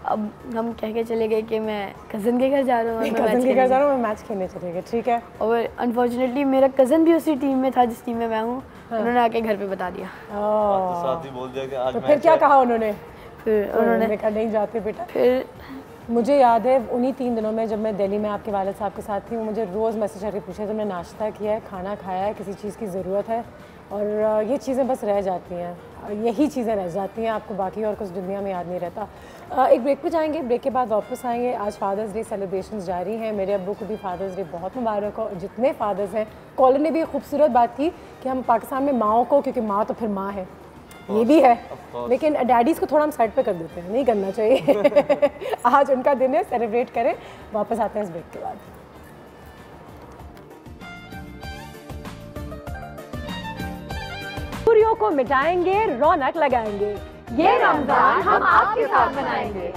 अब हम कह के चले गए कि मैं कज़न के घर जा रहा हूँ, मैं मैच खेलने चले गए। ठीक है। और अनफॉर्चुनेटली मेरा कज़न भी उसी टीम में था जिस टीम में मैं हूँ। उन्होंने आके घर पे बता दिया। साथ ही बोल दिया कि आज तो फिर क्या कहा उन्होंने? फिर उन्होंने कहा नहीं जाते बेटा। फिर मुझे याद है उन्हीं 3 दिनों में जब मैं दिल्ली में आपके वालिद साहब के साथ थी, वो मुझे रोज़ मैसेज करके पूछा तुमने नाश्ता किया है, खाना खाया है, किसी चीज़ की ज़रूरत है। और ये चीज़ें बस रह जाती हैं, यही चीज़ें रह जाती हैं, आपको बाकी और कुछ दुनिया में याद नहीं रहता। एक ब्रेक पे जाएंगे, ब्रेक के बाद वापस आएंगे। आज फादर्स डे सेलिब्रेशंस जारी हैं, मेरे अब्बू को भी फादर्स डे बहुत मुबारक हो। जितने फादर्स हैं, कॉलर ने भी खूबसूरत बात की कि हम पाकिस्तान में माओं को, क्योंकि माँ तो फिर माँ है, ये भी है, लेकिन डैडीज़ को थोड़ा हम साइड पे कर देते हैं, नहीं करना चाहिए। आज उनका दिन है, सेलिब्रेट करें। वापस आते हैं इस ब्रेक के बाद। दूरियों को मिटाएंगे, रौनक लगाएंगे, ये रमजान हम आपके साथ मनाएंगे।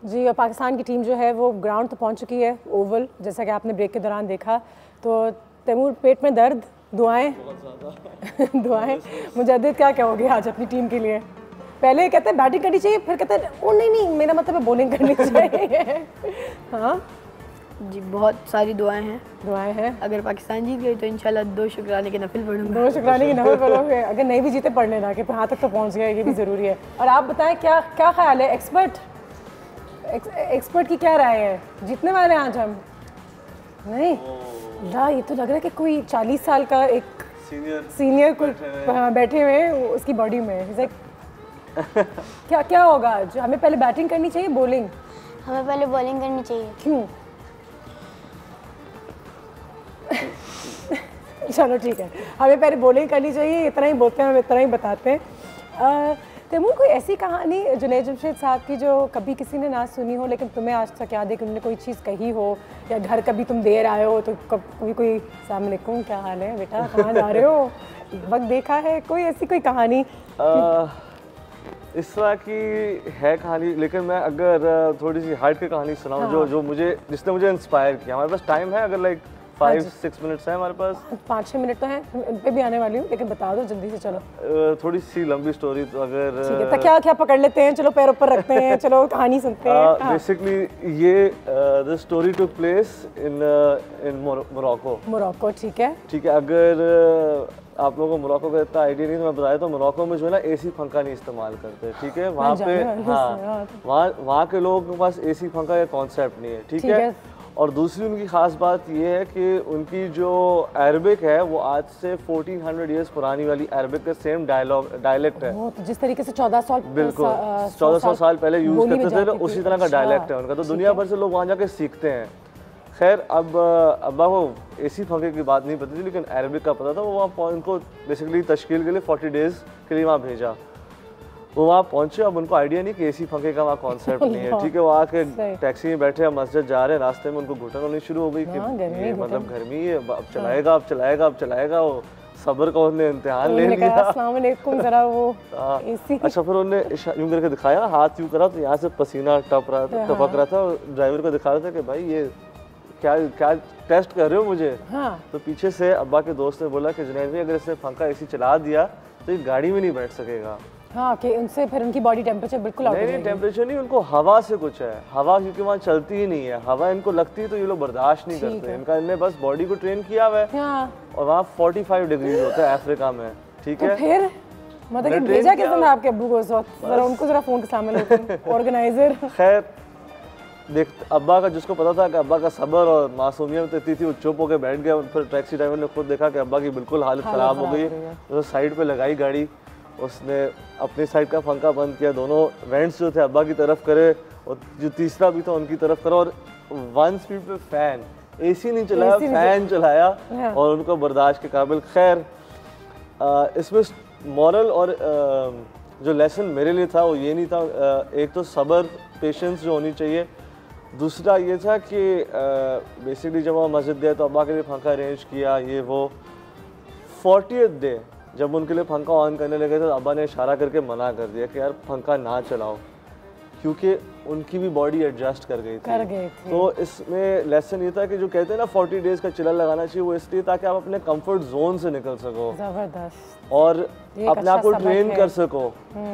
जी, और पाकिस्तान की टीम जो है वो ग्राउंड तो पहुंच चुकी है, ओवल, जैसा कि आपने ब्रेक के दौरान देखा। तो तैमूर, पेट में दर्द, दुआएं दुआएं। मुजद्दिद, क्या कहोगे आज अपनी टीम के लिए? पहले कहते हैं बैटिंग करनी चाहिए, फिर कहते हैं ओ नहीं मेरा मतलब है बॉलिंग करनी चाहिए। हाँ जी, बहुत सारी दुआएं हैं। अगर पाकिस्तान जीत गई तो इंशाल्लाह 2 शुक्राने के नफिल पढ़ूंगा। 2 शुक्राने के नफिल पढ़ोगे? अगर नहीं भी जीते पढ़ने ना, कि यहाँ तक तो पहुँच गए, ये भी ज़रूरी है। और आप बताएं क्या ख्याल है? एक्सपर्ट की क्या राय है? जीतने वाले हैं आज हम? नहीं ला, ये तो लग रहा है कि कोई 40 साल का एक सीनियर कोई बैठे हुए हैं उसकी बॉडी में। क्या क्या होगा? जो हमें पहले बैटिंग करनी चाहिए, बॉलिंग? हमें पहले बॉलिंग करनी चाहिए। क्यों? चलो ठीक है, हमें पहले बॉलिंग करनी चाहिए, इतना ही बोलते हैं, हम इतना ही बताते हैं। तैमूर, कोई ऐसी कहानी जुनैद जमशेद साहब की जो कभी किसी ने ना सुनी हो लेकिन तुम्हें आज तक याद है कि उन्होंने कोई चीज़ कही हो, या घर कभी तुम देर आए हो तो कभी कोई अस्सलाम वालेकुम क्या हाल है बेटा, कहाँ जा रहे हो, वक्त देखा है, कोई ऐसी कोई कहानी? इस तरह की है कहानी, लेकिन मैं अगर थोड़ी सी हार्ड की कहानी सुनाऊं जो मुझे, जिसने मुझे इंस्पायर किया। हमारे पास टाइम है, अगर लाइक 5-6 मिनट्स है हमारे पास? 5-6 मिनट तो हैं, उन पे भी आने वाली हूँ, लेकिन बता दो जल्दी से। चलो थोड़ी सी लंबी स्टोरी, तो अगर ठीक है तो क्या क्या पकड़ लेते हैं, चलो पैर ऊपर रखते हैं, चलो कहानी सुनते हैं। बेसिकली ये the story took place in Morocco. ठीक है। अगर आप लोगों को मोरक्को का इतना आइडिया नहीं तो मैं बताया, तो मोरक्को में जो है ना एसी पंखा नहीं इस्तेमाल करते, ठीक है? वहाँ पे वहाँ के लोगों के पास एसी पंखा का कॉन्सेप्ट नहीं है, ठीक है? और दूसरी उनकी ख़ास बात ये है कि उनकी जो अरबिक है वो आज से 1400 ईयर्स पुरानी वाली अरबिक का सेम डायलेक्ट है। तो जिस तरीके से 1400 बिल्कुल 1400 साल पहले यूज़ करते थे, उसी तरह का डायलेक्ट है उनका। तो दुनिया भर से लोग वहाँ जाके सीखते हैं। खैर, अब अब्बा को एसी पंखे की बात नहीं पता थी, लेकिन अरबिक का पता था। वो वहाँ उनको बेसिकली तश्कील के लिए 40 डेज़ के लिए वहाँ भेजा। वो वहाँ पहुँचे, अब उनको आइडिया नहीं कि एसी पंखे का वहाँ कॉन्सेप्ट नहीं है, ठीक है? वो आके टैक्सी में बैठे, अब मस्जिद जा रहे हैं, रास्ते में उनको घुटन होनी शुरू हो गई कि मतलब गर्मी है, अब चलाएगा। वो सब्र का उन्होंने इम्तिहान ले लिया। अस्सलाम वालेकुम, जरा वो एसी। अच्छा, फिर उन्होंने यूँ करके दिखाया, हाथ यूँ करा तो यहाँ से पसीना टपक रहा था। ड्राइवर को दिखा रहा था कि भाई ये क्या टेस्ट कर रहे हो मुझे? तो पीछे से अब्बा के दोस्त ने बोला कि जुनैद भाई, अगर इसने पंखा एसी चला दिया तो ये गाड़ी में नहीं बैठ सकेगा। हाँ, कि उनसे फिर उनकी बॉडी टेम्परेचर बिल्कुल आउट हो जाएगी। नहीं, टेम्परेचर नहीं, उनको हवा से कुछ है। हवा क्योंकि वहाँ चलती ही नहीं है, हवा इनको लगती है तो ये लोग बर्दाश्त नहीं करते। इनने बस बॉडी को ट्रेन किया हुआ है। और वहाँ 45 डिग्री होता है अफ्रीका में, ठीक है? फिर मतलब कि भेजा किसने आपके अब्बू को? जरा उनको जरा फोन के सामने ऑर्गेनाइजर। खैर देख, अब्बा का जिसको पता था कि अब्बा का सब्र और मासूमियत इतनी थी, वो चुप होकर बैठ गया। फिर टैक्सी ड्राइवर ने खुद देखा कि अब्बा की बिल्कुल हालत ख़राब हो गई, तो साइड पे लगाई गाड़ी। उसने अपनी साइड का पंखा बंद किया, दोनों वेंट्स जो थे अब्बा की तरफ करे और जो तीसरा भी था उनकी तरफ करा, और 1 स्पीड पे फैन, एसी नहीं चलाया, फैन चलाया, और उनको बर्दाश्त के काबिल। खैर, इसमें मॉरल और जो लेसन मेरे लिए था वो ये नहीं था, एक तो सब्र, पेशेंस जो होनी चाहिए। दूसरा ये था कि बेसिकली जब वहाँ मस्जिद गए तो अब्बा के लिए पंखा अरेंज किया, ये वो। 40th डे जब उनके लिए पंखा ऑन करने लगे तो अब्बा ने इशारा करके मना कर दिया कि यार पंखा ना चलाओ, क्योंकि उनकी भी बॉडी एडजस्ट कर गई थी। तो इसमें लेसन ये था कि जो कहते हैं ना 40 डेज़ का चिल्ला लगाना चाहिए, वो इसलिए ताकि आप अपने कंफर्ट जोन से निकल सको और अपने आप को ट्रेन कर सको।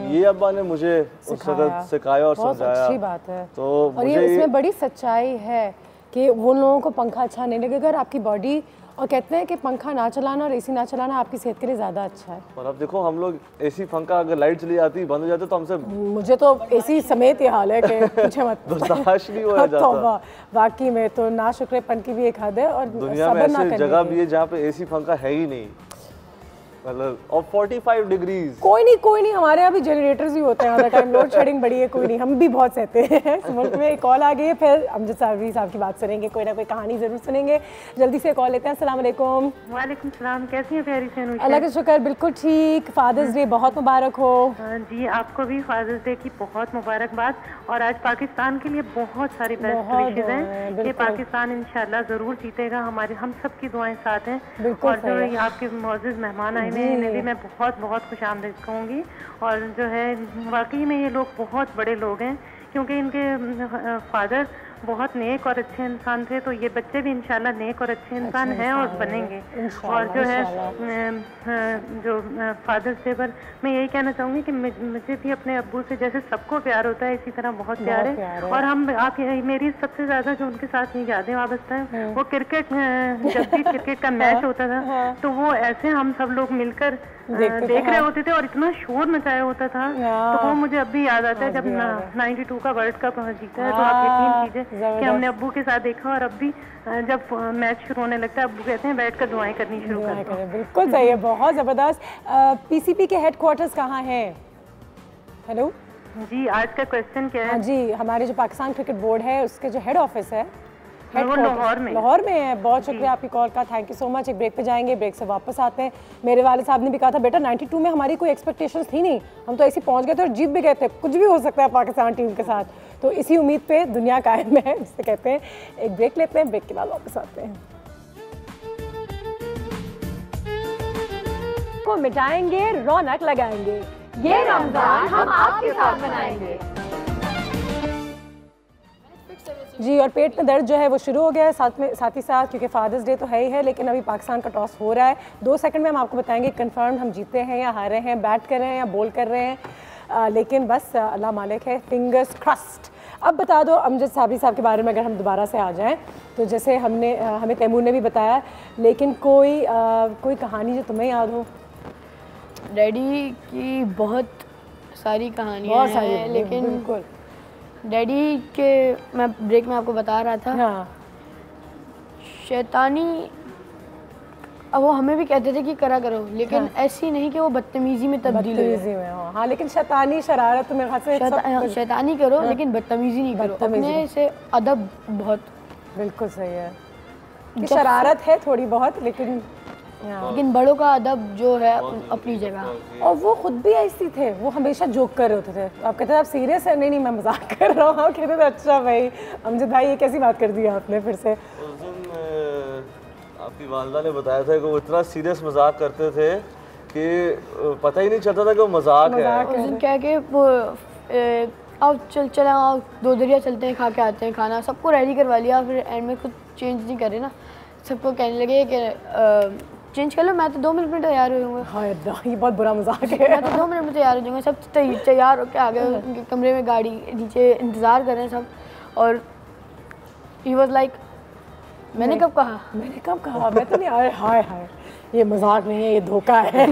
ये अब्बा ने मुझे उस वक्त सिखाया और समझाया। अच्छी बात है। तो और ये इसमें बड़ी सच्चाई है कि वो लोगों को पंखा अच्छा नहीं लगेगा, अगर आपकी बॉडी, और कहते हैं कि पंखा ना चलाना और एसी ना चलाना आपकी सेहत के लिए ज़्यादा अच्छा है। और अब देखो, हम लोग एसी पंखा अगर लाइट चली जाती बंद हो जाते तो हमसे, मुझे तो एसी समेत ये हाल है कि पूछे मत, बर्दाश्त नहीं हो जाता। वाकई में तो ना शुक्रेपन की भी एक हद है, और दुनिया में ऐसी जगह भी है जहाँ पे एसी पंखा है ही नहीं, मतलब, और 45 डिग्रीज। कोई नहीं, हमारे यहाँ भी जनरेटर्स भी होते हैं, हर टाइम लोड शेडिंग बड़ी है, कोई नहीं, हम भी बहुत सहते हैं। इस मुल्क में एक कॉल आ गई है, फिर अमजद साहब साहब की बात सुनेंगे, कोई ना कोई कहानी जरूर सुनेंगे। जल्दी से कॉल लेते हैं। अस्सलाम वालेकुम। वालेकुम सलाम, कैसी हैं प्यारी से? अल्लाह का शुक्र, बिल्कुल ठीक। फादर्स डे बहुत मुबारक हो। जी, आपको भी फादर्स डे की बहुत मुबारकबाद। और आज पाकिस्तान के लिए बहुत सारी बेस्ट विशेस हैं। ये पाकिस्तान इंशाल्लाह ज़रूर जीतेगा, हम सब की दुआएं साथ हैं। और जो आपके मौजूद मेहमान आए हैं इन्हें भी मैं बहुत बहुत खुशामदीद कहूँगी। और जो है वाकई में ये लोग बहुत बड़े लोग हैं, क्योंकि इनके फादर बहुत नेक और अच्छे इंसान थे, तो ये बच्चे भी इंशाल्लाह नेक और अच्छे इंसान हैं और बनेंगे। और जो है जो फादर्स डे पर मैं यही कहना चाहूँगी कि मुझे भी अपने अब्बू से जैसे सबको प्यार होता है, इसी तरह बहुत प्यार है। और हम आप मेरी सबसे ज़्यादा जो उनके साथ ये यादें वाबस्ता है, वो क्रिकेट, जब भी क्रिकेट का मैच होता था तो वो ऐसे हम सब लोग मिलकर देख रहे होते थे और इतना शोर मचाया होता था, तो वो मुझे अब भी याद आता है। जब 92 का वर्ल्ड कप जीता है, तो आप यकीन कीजिए कि हमने अब्बू के साथ देखा, और अब भी जब मैच शुरू होने लगता है अब्बू कहते हैं बैठकर दुआएं करनी शुरू कर दो। बिल्कुल सही है, बहुत ज़बरदस्त। पीसीपी के हेडक्वार्टर्स कहाँ हैं? हेलो जी, आज का क्वेश्चन क्या है? हाँ जी, हमारे जो पाकिस्तान क्रिकेट बोर्ड है उसके जो हेड ऑफिस है वो लाहौर में है। बहुत शुक्रिया आपकी कॉल का, थैंक यू सो मच। एक ब्रेक पे जाएंगे, ब्रेक से वापस आते हैं। मेरे वाले साहब ने भी कहा था बेटा 92 में हमारी कोई एक्सपेक्टेशंस थी नहीं, हम तो ऐसे पहुंच गए थे और जीत भी गए थे, कुछ भी हो सकता है पाकिस्तान टीम के साथ। तो इसी उम्मीद पे दुनिया कायम है जिसे कहते हैं। एक ब्रेक लेते हैं, ब्रेक के बाद वापस आते हैं। को मिटाएंगे, रौनक लगाएंगे, ये रमजान हम आपके साथ मनाएंगे। जी, और पेट में दर्द जो है वो शुरू हो गया है साथ ही साथ, क्योंकि फादर्स डे तो है ही है, लेकिन अभी पाकिस्तान का टॉस हो रहा है। 2 सेकंड में हम आपको बताएंगे कंफर्म हम जीते हैं या हारे हैं, बैट कर रहे हैं या बॉल कर रहे हैं। लेकिन बस अल्लाह मालिक है, फिंगर्स क्रॉस्ड। अब बता दो अमजद साबरी साहब के बारे में अगर हम दोबारा से आ जाएं, तो जैसे हमें तैमूर ने भी बताया, लेकिन कोई कहानी जो तुम्हें याद हो? डैडी की बहुत सारी कहानियाँ हैं, लेकिन बिल्कुल डैडी के मैं ब्रेक में आपको बता रहा था। हाँ। शैतानी, अब वो हमें भी कहते थे कि करा करो, लेकिन हाँ। ऐसी नहीं कि वो बदतमीजी में तब्दील हो। हाँ, लेकिन शैतानी शरारत में शैतानी करो हाँ। लेकिन बदतमीजी नहीं करो, अपने से अदब बहुत। बिल्कुल सही है कि शरारत है थोड़ी बहुत, लेकिन बड़ों का अदब जो है अपनी जगह। और वो खुद भी ऐसी थे, वो हमेशा जोक कर रहे होते थे। आप कहते थे आप सीरियस है? नहीं मैं मजाक कर रहा हूँ। कहते थे अच्छा भाई अमजद भाई ये कैसी बात कर दी आपने फिर से? उस दिन आपकी वालदा ने बताया था कि वो इतना सीरियस मजाक करते थे कि पता ही नहीं चलता था कि वो मजाक है। उस दिन क्या कि वो आओ चले आओ 2 दरिया चलते हैं, खा के आते हैं खाना, सबको रेडी करवा लिया, फिर एंड में खुद चेंज नहीं करे ना, सबको कहने लगे कि चेंज कर लो, मैं तो 2 मिनट में तैयार हो जाऊँगा। हाँ ये बहुत बुरा मजाक है। मैं तो 2 मिनट में तैयार हो जाऊँगा। सब तैयार होकर आ गए, उनके कमरे में गाड़ी नीचे इंतज़ार कर रहे हैं सब, और ही वाज लाइक मैंने कब कहा मैं तो नहीं। हाय ये मजाक नहीं है, ये धोखा है।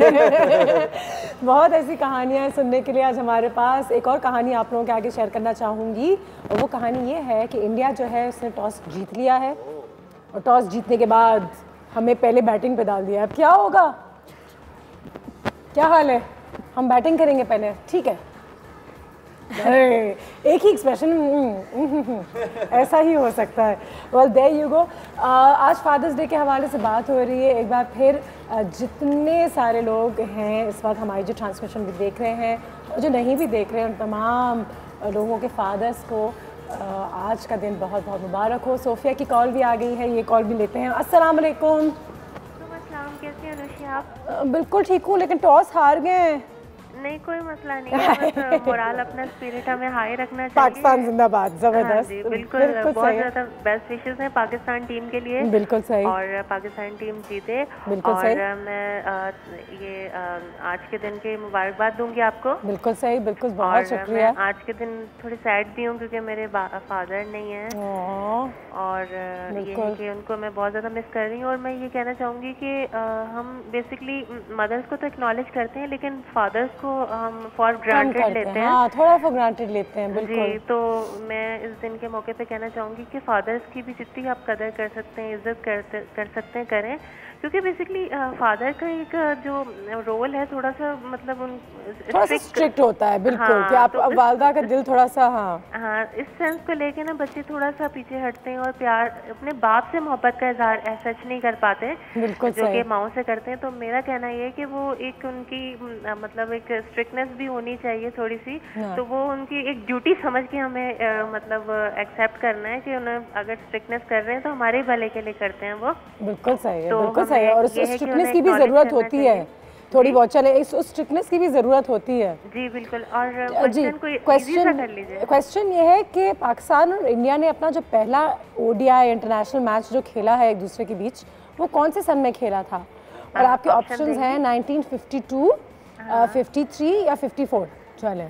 बहुत ऐसी कहानियाँ सुनने के लिए आज हमारे पास। एक और कहानी आप लोगों के आगे शेयर करना चाहूँगी, और वो कहानी ये है कि इंडिया जो है उसने टॉस जीत लिया है, और टॉस जीतने के बाद हमें पहले बैटिंग पे डाल दिया। अब क्या होगा? क्या हाल है? हम बैटिंग करेंगे पहले, ठीक है? एक ही एक्सप्रेशन ऐसा ही हो सकता है। Well there you go. आज फादर्स डे के हवाले से बात हो रही है। एक बार फिर जितने सारे लोग हैं इस वक्त हमारी जो ट्रांसमिशन भी देख रहे हैं और जो नहीं भी देख रहे हैं, उन तमाम लोगों के फादर्स को आज का दिन बहुत बहुत मुबारक हो। सोफिया की कॉल भी आ गई है, ये कॉल भी लेते हैं। अस्सलाम वालेकुम। कैसी हैं अनुषी आप? बिल्कुल ठीक हूँ, लेकिन टॉस हार गए हैं। नहीं कोई मसला नहीं है, बस मोरल अपना स्पिरिट हमें हाई रखना चाहिए। पाकिस्तान जिंदाबाद, जबरदस्त। हाँ बिल्कुल बहुत ज़्यादा बेस्ट विशेस हैं पाकिस्तान टीम के लिए। बिल्कुल सही। और पाकिस्तान टीम जीते। बिल्कुल और सही। मैं ये आज के दिन की मुबारकबाद दूंगी आपको। बिल्कुल सही, बिल्कुल बहुत शुक्रिया। आज के दिन थोड़ी सैड भी हूँ क्योंकि मेरे फादर नहीं है, और ये है कि उनको मैं बहुत ज़्यादा मिस कर रही हूँ। और मैं ये कहना चाहूँगी कि हम बेसिकली मदर्स को तो एक्नॉलेज करते हैं, लेकिन फादर्स को हम फॉर ग्रांटेड लेते हैं। हाँ, थोड़ा फॉर ग्रांटेड लेते हैं। बिल्कुल जी, तो मैं इस दिन के मौके पे कहना चाहूँगी कि फादर्स की भी जितनी आप कदर कर सकते हैं, इज्जत कर सकते हैं करें, क्योंकि बेसिकली फादर का एक जो रोल है थोड़ा सा मतलब थोड़ा सा स्ट्रिक्ट होता है। बिल्कुल हाँ, कि आप तो वालदा का दिल थोड़ा सा हाँ इस सेंस को लेके ना बच्चे थोड़ा सा पीछे हटते हैं और प्यार अपने बाप से मोहब्बत का इजहार सच नहीं कर पाते, बिल्कुल जो कि माओ से करते हैं। तो मेरा कहना ये है कि वो एक उनकी मतलब एक स्ट्रिक्टनेस भी होनी चाहिए थोड़ी सी, तो वो उनकी एक ड्यूटी समझ के हमें मतलब एक्सेप्ट करना है कि उन्हें अगर स्ट्रिक्टनेस कर रहे हैं तो हमारे भले के लिए करते हैं वो। बिल्कुल सही है, बिल्कुल सही है। और उस स्ट्रिक्टनेस की भी जरूरत होती है थोड़ी बहुत, चले इस स्ट्रिक्टनेस की भी जरूरत होती है। जी बिल्कुल। और जी क्वेश्चन ये है कि पाकिस्तान और इंडिया ने अपना जो पहला ओडीआई इंटरनेशनल मैच जो खेला है एक दूसरे के बीच, वो कौन से सन में खेला था? और आपके ऑप्शंस हैं 1952, 53 या 54। चले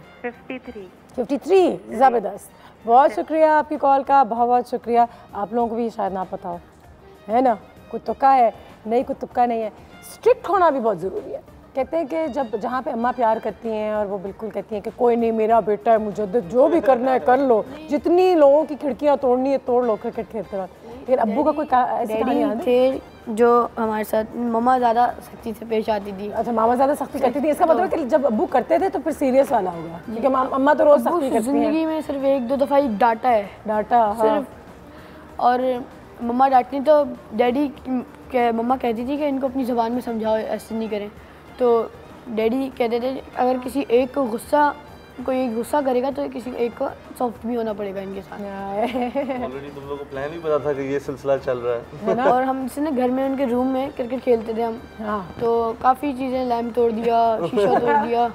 53। ज़बरदस्त, बहुत शुक्रिया आपकी कॉल का, बहुत बहुत शुक्रिया। आप लोगों को भी शायद ना पता हो, है ना? कोई तुक्का है नहीं, कोई तुक्का नहीं है। स्ट्रिक्ट होना भी बहुत ज़रूरी है। कहते हैं कि जब जहाँ पे अम्मा प्यार करती हैं और वो बिल्कुल कहती हैं कि कोई नहीं मेरा बेटा है, मुजद्दिद जो भी करना है कर लो, जितनी लोगों की खिड़कियाँ तोड़नी है तोड़ लो क्रिकेट खेलते वक्त। लेकिन अब्बू का कोई ऐसी कहानी याद है? थे जो हमारे साथ मम्मा ज़्यादा सख्ती से पेश आती थी। अच्छा, मामा ज़्यादा सख्ती करती थी, इसका मतलब कि जब अब्बू करते थे तो फिर सीरियस वाला होगा, क्योंकि अम्मा तो रोज़ सख्ती करती हैं। ज़िंदगी में सिर्फ 1-2 दफ़ा ही डांटा है, डांटा सिर्फ। और मम्मा डांटती तो डैडी के मम्मा कहती थी कि इनको अपनी ज़बान में समझाओ, ऐसे नहीं करें। तो डैडी कहते थे अगर किसी एक को कोई गुस्सा करेगा तो किसी एक को सॉफ्ट भी होना पड़ेगा इनके साथ। ऑलरेडी तुम लोगों को प्लान भी पता था कि ये सिलसिला चल रहा है ना। और हम ना घर में उनके रूम में क्रिकेट खेलते थे हम। तो काफ़ी चीज़ें, लैम्प तोड़ दिया, शीशा तोड़ दिया,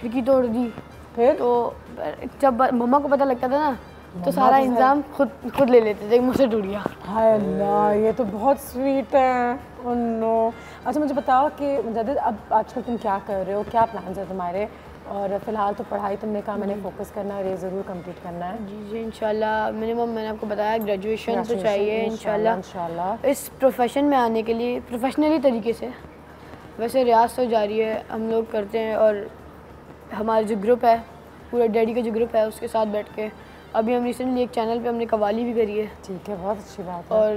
खिड़की तोड़ दी। फिर तो जब मम्मा को पता लगता था ना तो सारा इंतजाम खुद ले लेते थे, मुझसे टूट गया। हाय अल्लाह, ये तो बहुत स्वीट है। Oh no. अच्छा मुझे बताओ कि मुजद्दिद अब आजकल तुम क्या कर रहे हो, क्या प्लान्स है तुम्हारे? और फिलहाल तो पढ़ाई तुमने कहा मैंने फोकस करना है और ये ज़रूर कंप्लीट करना है। जी इंशाल्लाह। मैंने आपको बताया ग्रेजुएशन तो चाहिए इंशाल्लाह। इस प्रोफेशन में आने के लिए प्रोफेशनली तरीके से, वैसे रियाज तो जारी है, हम लोग करते हैं। और हमारा जो ग्रुप है, पूरा डैडी का जो ग्रुप है, उसके साथ बैठ के अभी हम रिसेंटली एक चैनल पे हमने कवाली भी करी है। ठीक है, बहुत अच्छी बात है। और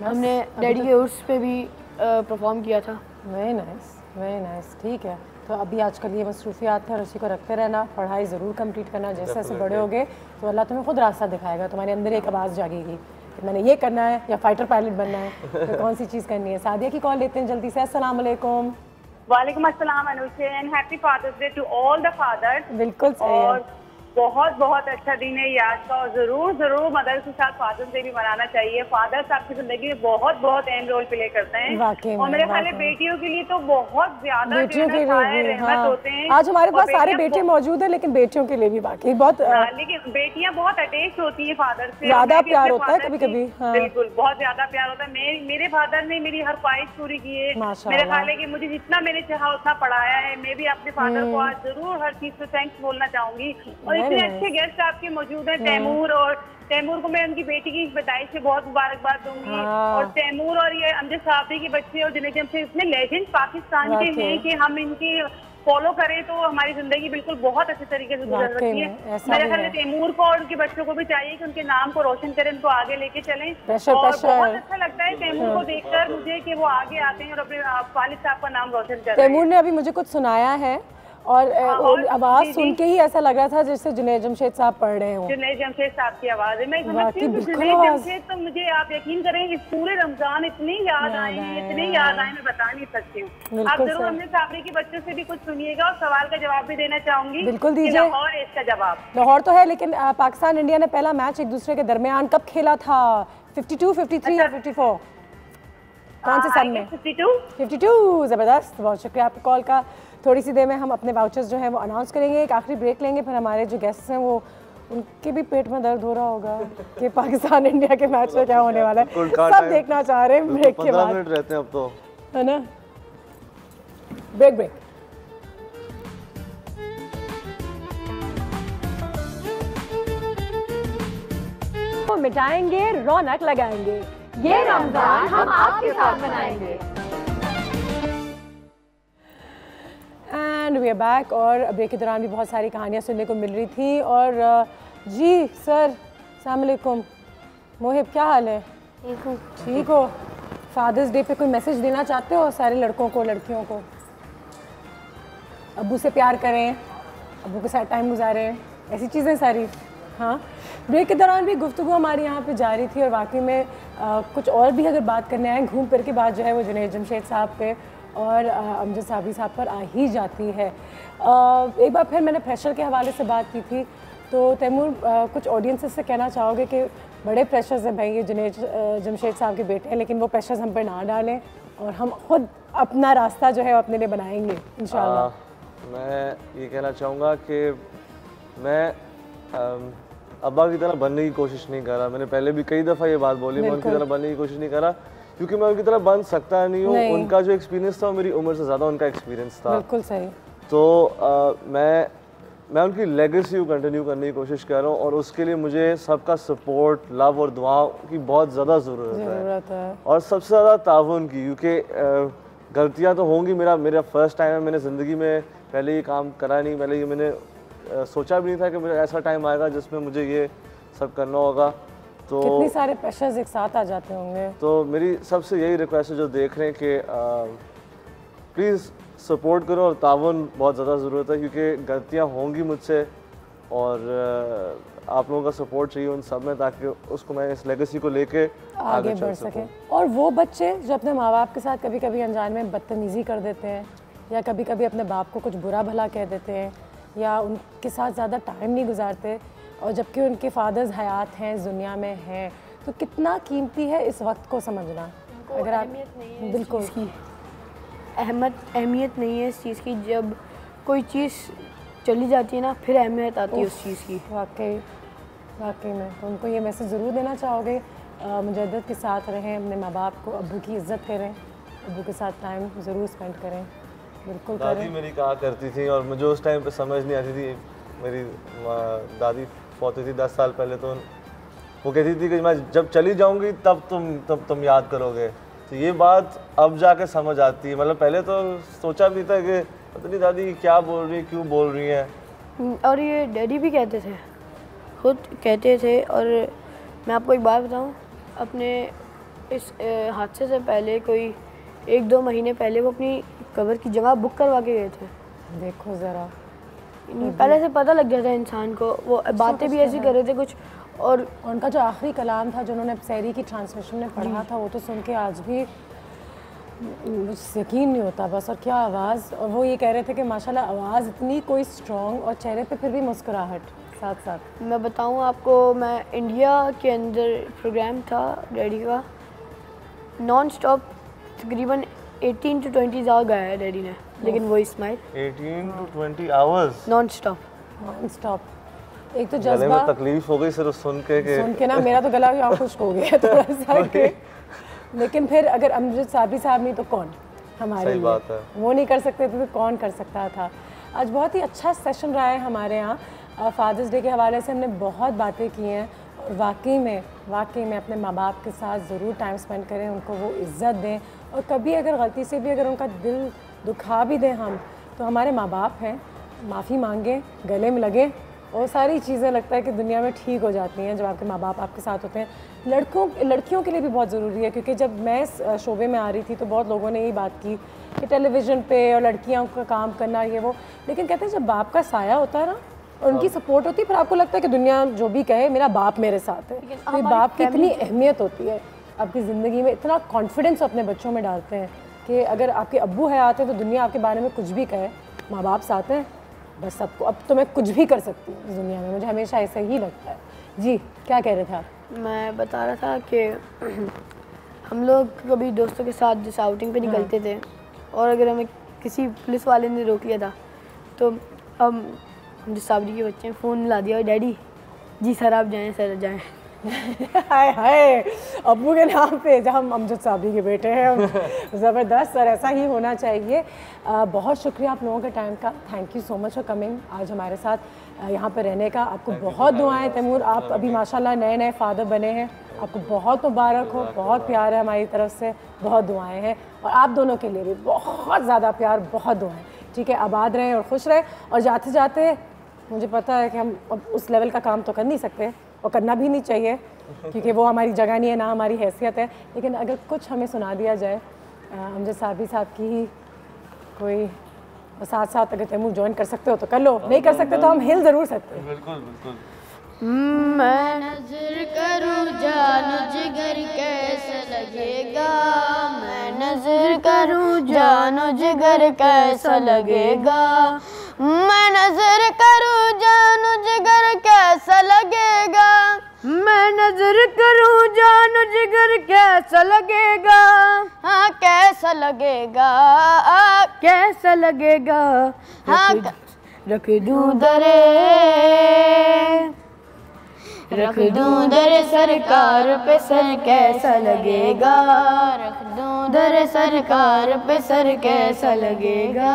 हमने डैडी के उर्स पे भी परफॉर्म किया था। Very nice, very nice. ठीक है, तो अभी आजकल ये मसरूफियात है और उसी को रखते रहना, पढ़ाई ज़रूर कंप्लीट करना। जैसे जैसे बड़े होगे तो अल्लाह तुम्हें खुद रास्ता दिखाएगा, तुम्हारे अंदर एक आवाज़ जागेगी कि मैंने ये करना है या फाइटर पायलट बनना है, तो कौन सी चीज़ करनी है। सादिया की कॉल लेते हैं जल्दी से। अस्सलाम वालेकुम। वालेकुम अस्सलाम Anuj, and happy father's day to all the fathers. बिल्कुल सही है। बहुत बहुत अच्छा दिन है ये आज का, और जरूर मदर्स के साथ फादर्स डे भी मनाना चाहिए। फादर्स आपकी जिंदगी में बहुत अहम रोल प्ले करते हैं, और मेरे ख्याल में बेटियों के लिए तो बहुत ज्यादा रहमत होते हैं। आज हमारे पास सारे बेटे मौजूद है, लेकिन बेटियों के लिए भी बाकी बहुत, लेकिन बेटियां बहुत अटैच होती है फादर से, ज्यादा प्यार होता है कभी कभी। बिल्कुल, बहुत ज्यादा प्यार होता है। मेरे फादर ने मेरी हर ख्वाहिश पूरी की है। मेरे ख्याल है कि मुझे जितना मैंने चाहा उतना पढ़ाया है। मैं भी अपने फादर को आज जरूर हर चीज से थैंक्स बोलना चाहूंगी। और इतने अच्छे गेस्ट आपके मौजूद हैं, तैमूर, और तैमूर को मैं उनकी बेटी की पैदाइश से बहुत मुबारकबाद दूंगी। और तैमूर और ये अमजद साहबी के बच्चे और जिन्हें से इतने लेजेंड पाकिस्तान के हैं कि हम इनकी फॉलो करें तो हमारी जिंदगी बिल्कुल बहुत अच्छे तरीके से गुजर सकती है। मेरे ख्याल में तैमूर को और उनके बच्चों को भी चाहिए कि उनके नाम को रोशन करें, उनको आगे लेके चलें। और बहुत अच्छा लगता है तैमूर को देखकर मुझे कि वो आगे आते हैं और अपने वालिद साहब का नाम रोशन कर रहे हैं। तैमूर ने अभी मुझे कुछ सुनाया है और आवाज सुन के ही ऐसा लग रहा था जैसे जुनैद जमशेद साहब पढ़ रहे हो। जुनैद जमशेद साहब की आवाज है। मैं समझती हूँ कि जुनैद जमशेद तो मुझे आप यकीन करें इस पूरे रमजान इतनी याद आए हैं, इतनी याद आए, मैं बता नहीं सकती हूँ। आप जरूर हमने साबरी के बच्चों से भी कुछ सुनिएगा और सवाल का जवाब भी देना चाहूंगी। बिल्कुल दीजिए। लाहौर है इसका जवाब। लाहौर तो है, लेकिन पाकिस्तान इंडिया ने पहला मैच एक दूसरे के दरमियान कब खेला था? 52, 53 या 54? कौन से सन में? 52। जबरदस्त, बहुत शुक्रिया आपकी कॉल का। थोड़ी सी देर में हम अपने वाउचर्स जो है वो अनाउंस करेंगे, एक आखिरी ब्रेक लेंगे, फिर हमारे जो गेस्ट्स हैं वो उनके भी पेट में दर्द हो रहा होगा कि पाकिस्तान इंडिया के मैच में क्या होने वाला है, सब देखना चाह रहे हैं ब्रेक के बाद। 15 मिनट रहते हैं अब तो, है ना? ब्रेक। मिटाएंगे, रौनक लगाएंगे, ये रमजान हम आपके साथ मनाएंगे। And we are back. और ब्रेक के दौरान भी बहुत सारी कहानियाँ सुनने को मिल रही थी। और जी सर, अस्सलाम वालेकुम। मोहिब, क्या हाल है? ठीक हो? फादर्स डे पे कोई मैसेज देना चाहते हो सारे लड़कों को, लड़कियों को? अब्बू से प्यार करें, अब्बू के साथ टाइम गुजारें, ऐसी चीज़ें सारी। हाँ, ब्रेक के दौरान भी गुफ्तगू हमारी यहाँ पे जारी थी, और वाकई में कुछ और भी अगर बात करने आए, घूम फिर के बात जो है वो जुनैद जमशेद साहब पे और अमजद साबरी साहब पर आ ही जाती है। एक बार फिर मैंने प्रेशर के हवाले से बात की थी, तो तैमूर कुछ ऑडियंसेस से कहना चाहोगे कि बड़े प्रेशर्स हैं भाई, ये जुनैद जमशेद साहब के बेटे हैं, लेकिन वो प्रेशर्स हम पर ना डालें और हम खुद अपना रास्ता जो है अपने लिए बनाएंगे इंशाल्लाह। मैं ये कहना चाहूँगा कि मैं अब्बा की तरह बनने की कोशिश नहीं कर रहा। मैंने पहले भी कई दफ़ा ये बात बोली, मैं उनकी तरह बनने की कोशिश नहीं कर रहा, क्योंकि मैं उनकी तरह बन सकता नहीं हूँ। उनका जो एक्सपीरियंस था वो मेरी उम्र से ज़्यादा उनका एक्सपीरियंस था। बिल्कुल सही। तो मैं उनकी लेगेसी को कंटिन्यू करने की कोशिश कर रहा हूँ, और उसके लिए मुझे सबका सपोर्ट, लव और दुआ की बहुत ज़्यादा ज़रूरत है, और सबसे ज़्यादा ताउन की, क्योंकि गलतियाँ तो होंगी, मेरा फर्स्ट टाइम है, मैंने ज़िंदगी में पहले ये काम करा नहीं, पहले ये मैंने सोचा भी नहीं था कि मेरा ऐसा टाइम आएगा जिसमें मुझे ये सब करना होगा। तो कितनी सारे प्रेशर्स एक साथ आ जाते होंगे। तो मेरी सबसे यही रिक्वेस्ट है जो देख रहे हैं कि प्लीज़ सपोर्ट करो और तावन बहुत ज़्यादा ज़रूरत है, क्योंकि गलतियाँ होंगी मुझसे और आप लोगों का सपोर्ट चाहिए उन सब में, ताकि उसको मैं इस लेगेसी को लेके आगे बढ़ सकें। और वो बच्चे जो अपने माँ बाप के साथ कभी कभी अनजान में बदतमीज़ी कर देते हैं या कभी कभी अपने बाप को कुछ बुरा भला कह देते हैं या उनके साथ ज़्यादा टाइम नहीं गुजारते, और जबकि उनके फादर्स हयात हैं, इस दुनिया में हैं, तो कितना कीमती है इस वक्त को समझना। अगर आप बिल्कुल अहमियत नहीं है इस चीज़ की, जब कोई चीज़ चली जाती है ना फिर अहमियत आती है उस चीज़ की। वाकई में तो उनको ये मैसेज ज़रूर देना चाहोगे, मुजद्दद के साथ रहें, अपने माँ बाप को, अब्बू की इज़्ज़त करें, अब्बू के साथ टाइम ज़रूर स्पेंड करें। बिल्कुल करें। दादी मेरी कहा करती थी और मुझे उस टाइम पे समझ नहीं आती थी, मेरी दादी फौत हुई थी 10 साल पहले, तो वो कहती थी कि मैं जब चली जाऊंगी तब तुम याद करोगे। तो ये बात अब जाके समझ आती है, मतलब पहले तो सोचा भी था कि पता नहीं दादी क्या बोल रही है, क्यों बोल रही है। और ये डैडी भी कहते थे, खुद कहते थे। और मैं आपको एक बात बताऊं, अपने इस हादसे से पहले कोई 1-2 महीने पहले वो अपनी कब्र की जगह बुक करवा के गए थे। देखो ज़रा, पहले से पता लग गया था इंसान को, वो बातें भी ऐसी कर रहे थे कुछ। और उनका जो आखिरी कलाम था जो उन्होंने सैरी की ट्रांसलेशन में पढ़ा था, वो तो सुन के आज भी यकीन नहीं होता बस। और क्या आवाज़, और वो ये कह रहे थे कि माशाल्लाह आवाज़ इतनी कोई स्ट्रॉन्ग और चेहरे पे फिर भी मुस्कुराहट साथ साथ। मैं बताऊं आपको, मैं इंडिया के अंदर प्रोग्राम था डैडी का, नॉन स्टॉप तकरीबन 18 to 20 आवर गया है डैडी ने, लेकिन वो इस्माइल 18 to 20 आवर्स नॉन स्टॉप। एक तो जज्बा में तकलीफ हो गई सिर्फ सुन के ना, मेरा तो गला भी खुश्क हो गया थोड़ा सा के। लेकिन फिर अगर अमजद साबरी साहब नहीं तो कौन हमारे लिए, बात है। वो नहीं कर सकते थे तो कौन कर सकता था। आज बहुत ही अच्छा सेशन रहा है हमारे यहाँ, फादर्स डे के हवाले से हमने बहुत बातें की हैं। और वाकई में अपने माँ बाप के साथ ज़रूर टाइम स्पेंड करें, उनको वो इज़्ज़त दें। और कभी अगर गलती से भी अगर उनका दिल दुखा भी दें हम, तो हमारे माँ बाप हैं, माफ़ी मांगें, गले में लगें, और सारी चीज़ें लगता है कि दुनिया में ठीक हो जाती हैं जब आपके माँ बाप आपके साथ होते हैं। लड़कियों के लिए भी बहुत ज़रूरी है, क्योंकि जब मैं इस शोबे में आ रही थी तो बहुत लोगों ने यही बात की कि टेलीविज़न पे और लड़कियों का काम करना ये वो, लेकिन कहते हैं जब बाप का साया होता है ना और उनकी सपोर्ट होती है, फिर आपको लगता है कि दुनिया जो भी कहे मेरा बाप मेरे साथ है। तो बाप की इतनी अहमियत होती है आपकी ज़िंदगी में, इतना कॉन्फिडेंस अपने बच्चों में डालते हैं कि अगर आपके अब्बू हयात हैं तो दुनिया आपके बारे में कुछ भी कहे, माँ बाप साथ हैं, बस सबको अब तो मैं कुछ भी कर सकती हूँ इस दुनिया में, मुझे हमेशा ऐसा ही लगता है। जी क्या कह रहे थे आप? मैं बता रहा था कि हम लोग कभी दोस्तों के साथ जैसे आउटिंग पे निकलते थे, और अगर हमें किसी पुलिस वाले ने रोक लिया था तो हम जो साबरी के बच्चे हैं फ़ोन मिला दिया, और डैडी जी सर आप जाएँ, सर जाएँ। हाय अब्बू के नाम पे, जब हम अमजद साबरी के बेटे हैं, ज़बरदस्त। सर ऐसा ही होना चाहिए। बहुत शुक्रिया आप लोगों के टाइम का, thank you so much for coming आज हमारे साथ यहाँ पर रहने का। आपको बहुत दुआएं तैमूर, आप अभी माशाल्लाह नए फादर बने हैं, आपको बहुत मुबारक हो, बहुत प्यार है हमारी तरफ से, बहुत दुआएं हैं। और आप दोनों के लिए भी बहुत ज़्यादा प्यार, बहुत दुआएं। ठीक है, आबाद रहें और खुश रहें। और जाते जाते मुझे पता है कि हम अब उस लेवल का काम तो कर नहीं सकते और करना भी नहीं चाहिए, क्योंकि वो हमारी जगह नहीं है, ना हमारी हैसियत है। लेकिन अगर कुछ हमें सुना दिया जाए अमजद साबरी साहब की ही कोई, और साथ साथ अगर तैमूर ज्वाइन कर सकते हो तो कर लो, नहीं कर सकते तो हम हिल ज़रूर सकते हैं। बिल्कुल। मैं नजर करूं जानो जिगर कैसे लगेगा, मैं नजर करूं जानो जिगर कैसा लगेगा, मैं नजर करूं जानो जिगर कैसा लगेगा, मैं नजर करूं जानो जिगर कैसा लगेगा, हाँ कैसा लगेगा, कैसा लगेगा, हाँ रख दूं दरे, रख दूं दर सरकार पे सर कैसा लगेगा, रख दूं दर सरकार पे सर कैसा लगेगा,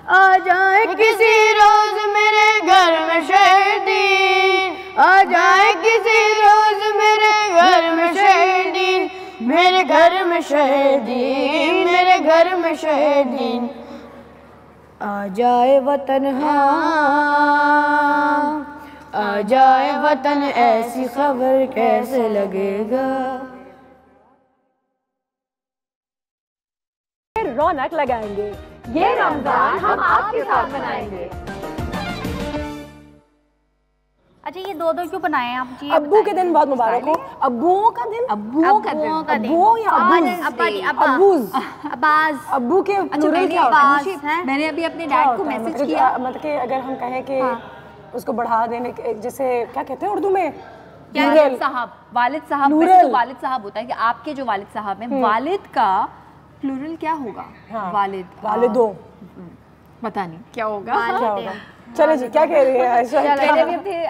आ जाए किसी रोज मेरे घर में शहीदीन, आ जाए किसी रोज मेरे घर में शहीदीन, मेरे घर में शहीदीन, मेरे शहीदीन आ जाए वतन, हाँ आ जाए वतन, ऐसी खबर कैसे लगेगा। रौनक लगाएंगे, ये रमजान हम आपके साथ मनाएंगे। अच्छा ये दो क्यों बनाए हैं आप जी? अब्बू के दिन बहुत मुबारक हो। अब्बुओं का दिन, अब्बुओं का दिन, अब्बुओं या अब्बूज, अब्बास, अब्बू के प्लूरल क्या होता है? मैंने अभी अपने डैड को मैसेज किया, मतलब कि अगर हम कहें कि उसको बढ़ा देने, जैसे क्या कहते हैं उर्दू में, वालिद साहब, वालिद साहब, वैसे तो वालिद साहब होता है कि आपके जो वालिद साहब हैं, वालिद का प्लूरल क्या होगा? वालिद, वालिदो, पता नहीं क्या होगा। चलो जी, क्या कह रही है आयशा? मैंने भी अपने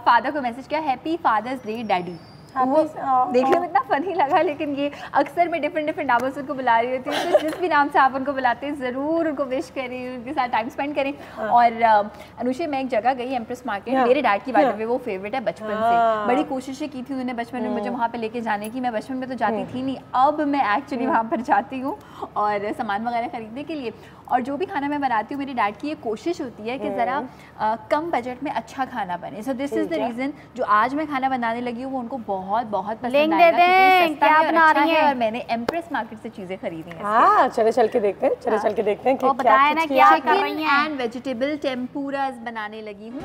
फादर को मैसेज किया, हैप्पी फादर्स डे डैडी। वो देखने में इतना फनी लगा, लेकिन ये अक्सर मैं डिफरेंट नामों से उनको बुला रही होती हूँ, तो जिस भी नाम से आप उनको बुलाते हैं ज़रूर उनको विश करें, उनके साथ टाइम स्पेंड करें। और अनुषा, मैं एक जगह गई एम्प्रेस मार्केट, मेरे डैड की बात है, वो फेवरेट है बचपन से, बड़ी कोशिशें की थी उन्होंने बचपन में मुझे वहाँ पे लेके जाने की। मैं बचपन में तो जाती थी नहीं, अब मैं एक्चुअली वहाँ पर जाती हूँ और सामान वगैरह खरीदने के लिए। और जो भी खाना मैं बनाती हूँ, मेरी डैड की ये कोशिश होती है कि ज़रा कम बजट में अच्छा खाना बने। So this is the reason जो आज मैं खाना बनाने लगी हूँ वो उनको बहुत बहुत पसंद आएगा, क्या बना रही है। और मैंने एम्प्रेस मार्केट से चीज़ें खरीदी हैं। हाँ, चले चल के देखते हैं, चले चल के देखते हैं कि बताया ना क्या कर रही हैं। एंड वेजिटेबल टेम्पुरास बनाने लगी हूँ।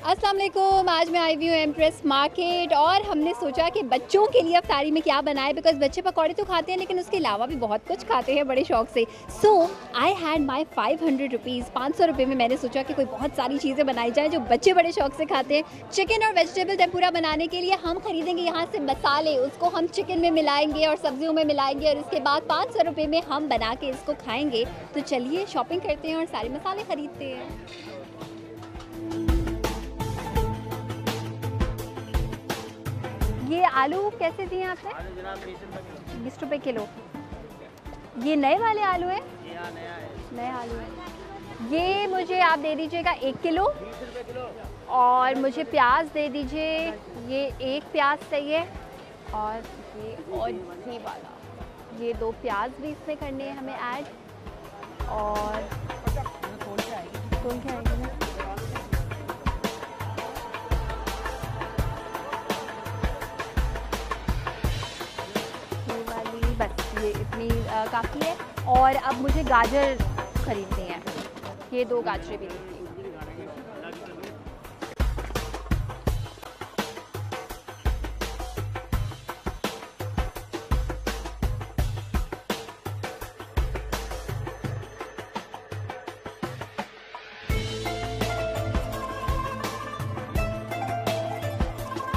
अस्सलाम वालेकुम, आज मैं आई हुई हूँ एम्प्रेस मार्केट और हमने सोचा कि बच्चों के लिए अफ्तारी में क्या बनाए, बिकॉज बच्चे पकौड़े तो खाते हैं लेकिन उसके अलावा भी बहुत कुछ खाते हैं बड़े शौक से। सो आई हैड माई 500 रुपीज़, 500 रुपये में मैंने सोचा कि कोई बहुत सारी चीज़ें बनाई जाएँ जो बच्चे बड़े शौक से खाते हैं। चिकन और वेजिटेबल टेम्पुरा बनाने के लिए हम खरीदेंगे यहाँ से मसाले, उसको हम चिकन में मिलाएंगे और सब्जियों में मिलाएंगे और इसके बाद 500 रुपये में हम बना के इसको खाएँगे। तो चलिए शॉपिंग करते हैं और सारे मसाले खरीदते हैं। ये आलू कैसे दिए आपने? 20 रुपये किलो। ये नए वाले आलू हैं? नए आलू हैं। ये मुझे आप दे दीजिएगा 1 किलो। और मुझे प्याज दे दीजिए, ये 1 प्याज चाहिए। और ये वाला, ये 2 प्याज भी इसमें करने हैं हमें ऐड। और खोल के आएगी ना। बस ये इतनी काफ़ी है। और अब मुझे गाजर खरीदनी है, ये 2 गाजरें भी लीजिए।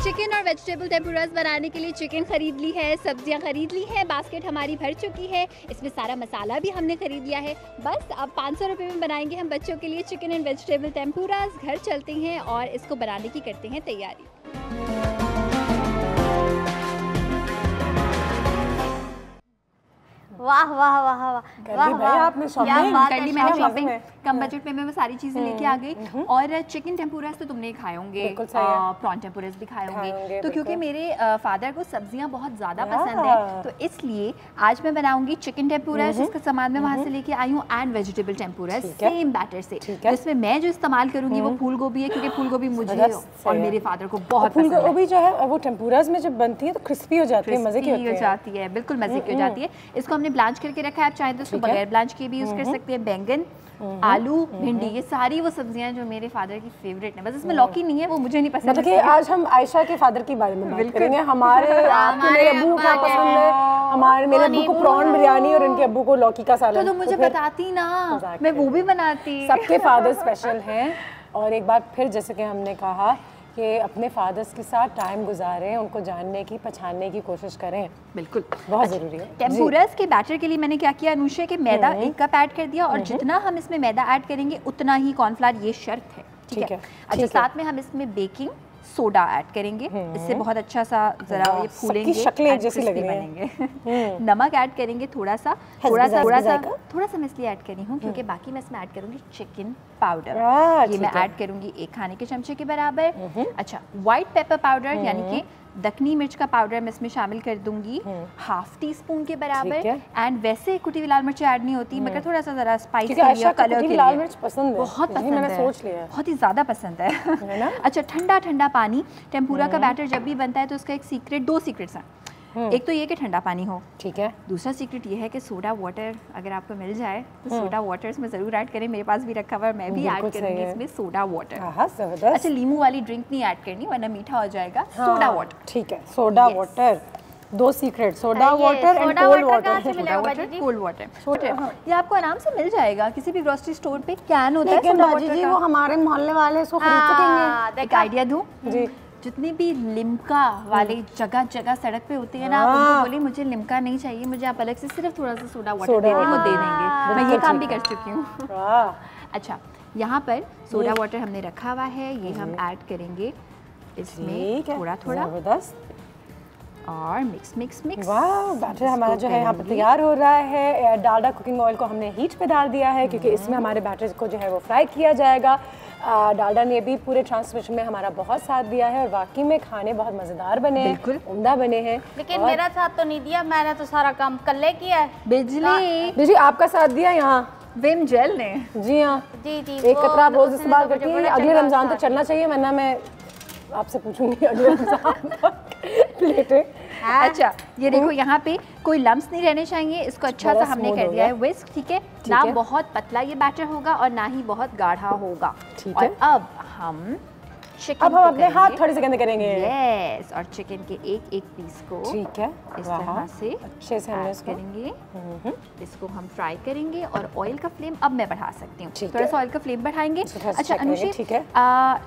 चिकन और वेजिटेबल टेम्पुरास बनाने के लिए चिकन खरीद ली है, सब्जियां खरीद ली हैं, बास्केट हमारी भर चुकी है, इसमें सारा मसाला भी हमने खरीद लिया है। बस अब 500 रुपये में बनाएंगे हम बच्चों के लिए चिकन एंड वेजिटेबल टेम्पुरास। घर चलते हैं और इसको बनाने की करते हैं तैयारी। वाह वाह वाह वाह वाह, आपने शॉपिंग कर ली। मैंने शॉपिंग कम बजट में मैं वो सारी चीज़ें लेके आ गई। और चिकन टेम्पुरास तो तुमने खाए होंगे, प्रॉन टेम्पुरास भी खाए होंगे। तो क्योंकि मेरे फादर को सब्जियां बहुत ज़्यादा पसंद है, तो इसलिए आज मैं बनाऊंगी चिकन टेम्पुरास। इसका सामान मैं वहाँ से लेके आई हूँ एंड वेजिटेबल टेम्पुरास सेम बैटर से। जिसमें मैं जो इस्तेमाल करूँगी वो फूल गोभी है, क्योंकि फूल गोभी मुझे और मेरे फादर को बहुत पसंद है। फूल गोभी जो है वो टेम्पुरास में जब बनती है तो क्रिस्पी हो जाती है, मज़े की हो जाती है, बिल्कुल मज़े की हो जाती है। इसको हमने ब्लांच करके रखा है, आप चाहें तो इसको बगैर ब्लांच के भी यूज़ कर सकते हैं। बैंगन, आलू, भिंडी, ये सारी वो सब्जियां जो मेरे फादर की फेवरेट है। बस इसमें लौकी नहीं है, वो मुझे नहीं पसंद। मतलब कि आज हम आयशा के फादर के बारे में बात करेंगे। हमारे आपके मेरे अब्बू क्या पसंद है, हमारे मेरे अब्बू को प्रॉन बिरयानी और उनके अब्बू को लौकी का सालन। तो मुझे बताती ना, मैं वो भी बनाती। सबके फादर स्पेशल हैं। और एक बार फिर जैसे कि हमने कहा कि अपने फादर्स के साथ टाइम गुजारें, उनको जानने की, पहचानने की कोशिश करें। बिल्कुल, बहुत ज़रूरी है। टेम्पुरास के बैटर के लिए मैंने क्या किया अनुषा, कि मैदा 1 कप ऐड कर दिया, और जितना हम इसमें मैदा ऐड करेंगे उतना ही कॉर्नफ्लावर, ये शर्त है, ठीक है। अच्छा, साथ में हम इसमें बेकिंग सोडा ऐड करेंगे, इससे बहुत अच्छा सा जरा ये फूलेंगे, शक्लें जैसी लग रही बनेंगे। नमक ऐड करेंगे थोड़ा सा मैं इसलिए ऐड कर रही हूँ क्योंकि बाकी मैं इसमें ऐड करूँगी चिकन पाउडर, ये मैं ऐड करूँगी 1 खाने के चमचे के बराबर। अच्छा, व्हाइट पेपर पाउडर यानी कि दखनी मिर्च का पाउडर मैं इसमें शामिल कर दूंगी 1/2 टीस्पून के बराबर। एंड वैसे कुटी हुई लाल मिर्च ऐड नहीं होती, मगर थोड़ा सा जरा स्पाइस के लिए, कलर के लिए। लाल मिर्च पसंद है, बहुत पसंद मैंने है, सोच लिया, बहुत ही ज़्यादा पसंद है। अच्छा, ठंडा ठंडा पानी, टेम्पुरा का बैटर जब भी बनता है तो उसका एक सीक्रेट, 2 सीक्रेट्स हैं। एक तो ये कि ठंडा पानी हो, ठीक है। दूसरा सीक्रेट ये है कि सोडा वाटर अगर आपको मिल जाए तो सोडा वाटर इसमें ज़रूर ऐड करें। मेरे पास भी रखा हुआ है, मैं भी ऐड करूँगी इसमें सोडा वाटर। अच्छा, लीमू वाली ड्रिंक नहीं ऐड करनी वरना मीठा हो जाएगा। सोडा वाटर, ठीक है, soda water. 2 secret, soda water and cold water. Cold water ये आपको आराम से मिल जाएगा किसी भी ग्रोसरी स्टोर पे, कैन होता है सोडा वाटर जी, वो हमारे मोहल्ले वाले इसको खरीद सकेंगे। एक आइडिया दूं जी, जितने भी लिम्का वाले जगह जगह सड़क पे होते हैं ना, आप उनको बोले मुझे लिम्का नहीं चाहिए, मुझे आप अलग से सिर्फ थोड़ा सा सोडा वाटर दे दें, वो दे देंगे। मैं ये काम भी कर चुकी हूँ। अच्छा, यहाँ पर सोडा वाटर हमने रखा हुआ है, ये हम ऐड करेंगे इसमें थोड़ा थोड़ा, और मिक्स मिक्स मिक्स। वाह, बैटर हमारा जो है यहाँ पर तैयार हो रहा है। डालडा कुकिंग ऑयल को हमने हीट पे डाल दिया है क्योंकि इसमें हमारे बैटर को जो है वो फ्राई किया जाएगा। डालडा ने भी पूरे ट्रांसमिशन में हमारा बहुत साथ दिया है और वाकई में खाने बहुत मज़ेदार बने हैं, उम्दा बने हैं। लेकिन मेरा साथ तो नहीं दिया, मैंने तो सारा काम कल्ले किया है। बिजली आपका साथ दिया यहाँ विम जेल ने। जी हाँ जी, एक कतरा रोज इस्तेमाल करती है। अगले रमज़ान तक चलना चाहिए, वरना मैं आपसे पूछूंगी अगले रमज़ान प्लेटें। अच्छा, ये देखो यहाँ पे कोई लम्स नहीं रहने चाहिए, इसको अच्छा सा हमने कर दिया है विस्क, ठीक है। ना बहुत पतला ये बैटर होगा और ना ही बहुत गाढ़ा होगा, ठीक है। अब हम चिकन अपने हाथ थोड़े से गंदे करेंगे। यस, और चिकन के एक एक पीस को, ठीक है, इस तरह से अच्छे से हम इसको करेंगे। इसको हम फ्राई करेंगे और ऑयल का फ्लेम अब मैं बढ़ा सकती हूँ, थोड़ा सा ऑयल का फ्लेम बढ़ाएंगे। अच्छा अनुषा, ठीक है,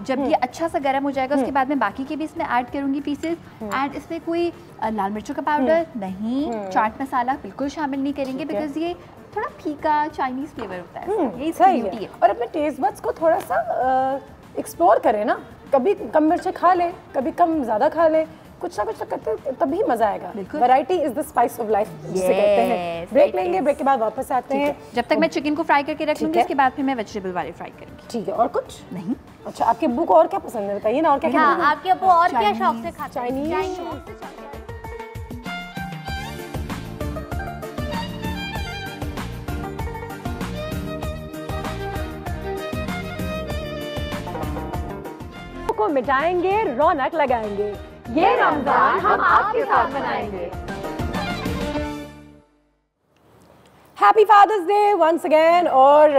जब ये अच्छा सा गर्म हो जाएगा उसके बाद मैं बाकी के भी इसमें ऐड करूँगी पीसेस। एंड इसमें कोई लाल मिर्चों का पाउडर नहीं, चाट मसाला बिल्कुल शामिल नहीं करेंगे, बिकॉज ये थोड़ा फीका चाइनीज फ्लेवर होता है, ये इसकी ब्यूटी है। और अपने टेस्ट बड्स को थोड़ा सा एक्सप्लोर करें ना, कभी कम मिर्च खा ले, कभी कम ज़्यादा खा ले, कुछ ना कुछ तो करते तभी मजा आएगा। Variety is the spice of life जिसे कहते हैं। ब्रेक लेंगे, ब्रेक के बाद वापस आते हैं। जब तक मैं चिकन को फ्राई करके रख लूंगी, उसके बाद फिर मैं वेजिटेबल वाले फ्राई करूंगी। ठीक है, और कुछ नहीं? अच्छा, आपके अब्बू को और क्या पसंद है बताइए ना, और क्या? आपके अब्बू और क्या शौक से खाते हैं? चाइनीज। को मिटाएंगे, रौनक लगाएंगे, ये रमजान हम आपके साथ मनाएंगे। Happy father's day once again. और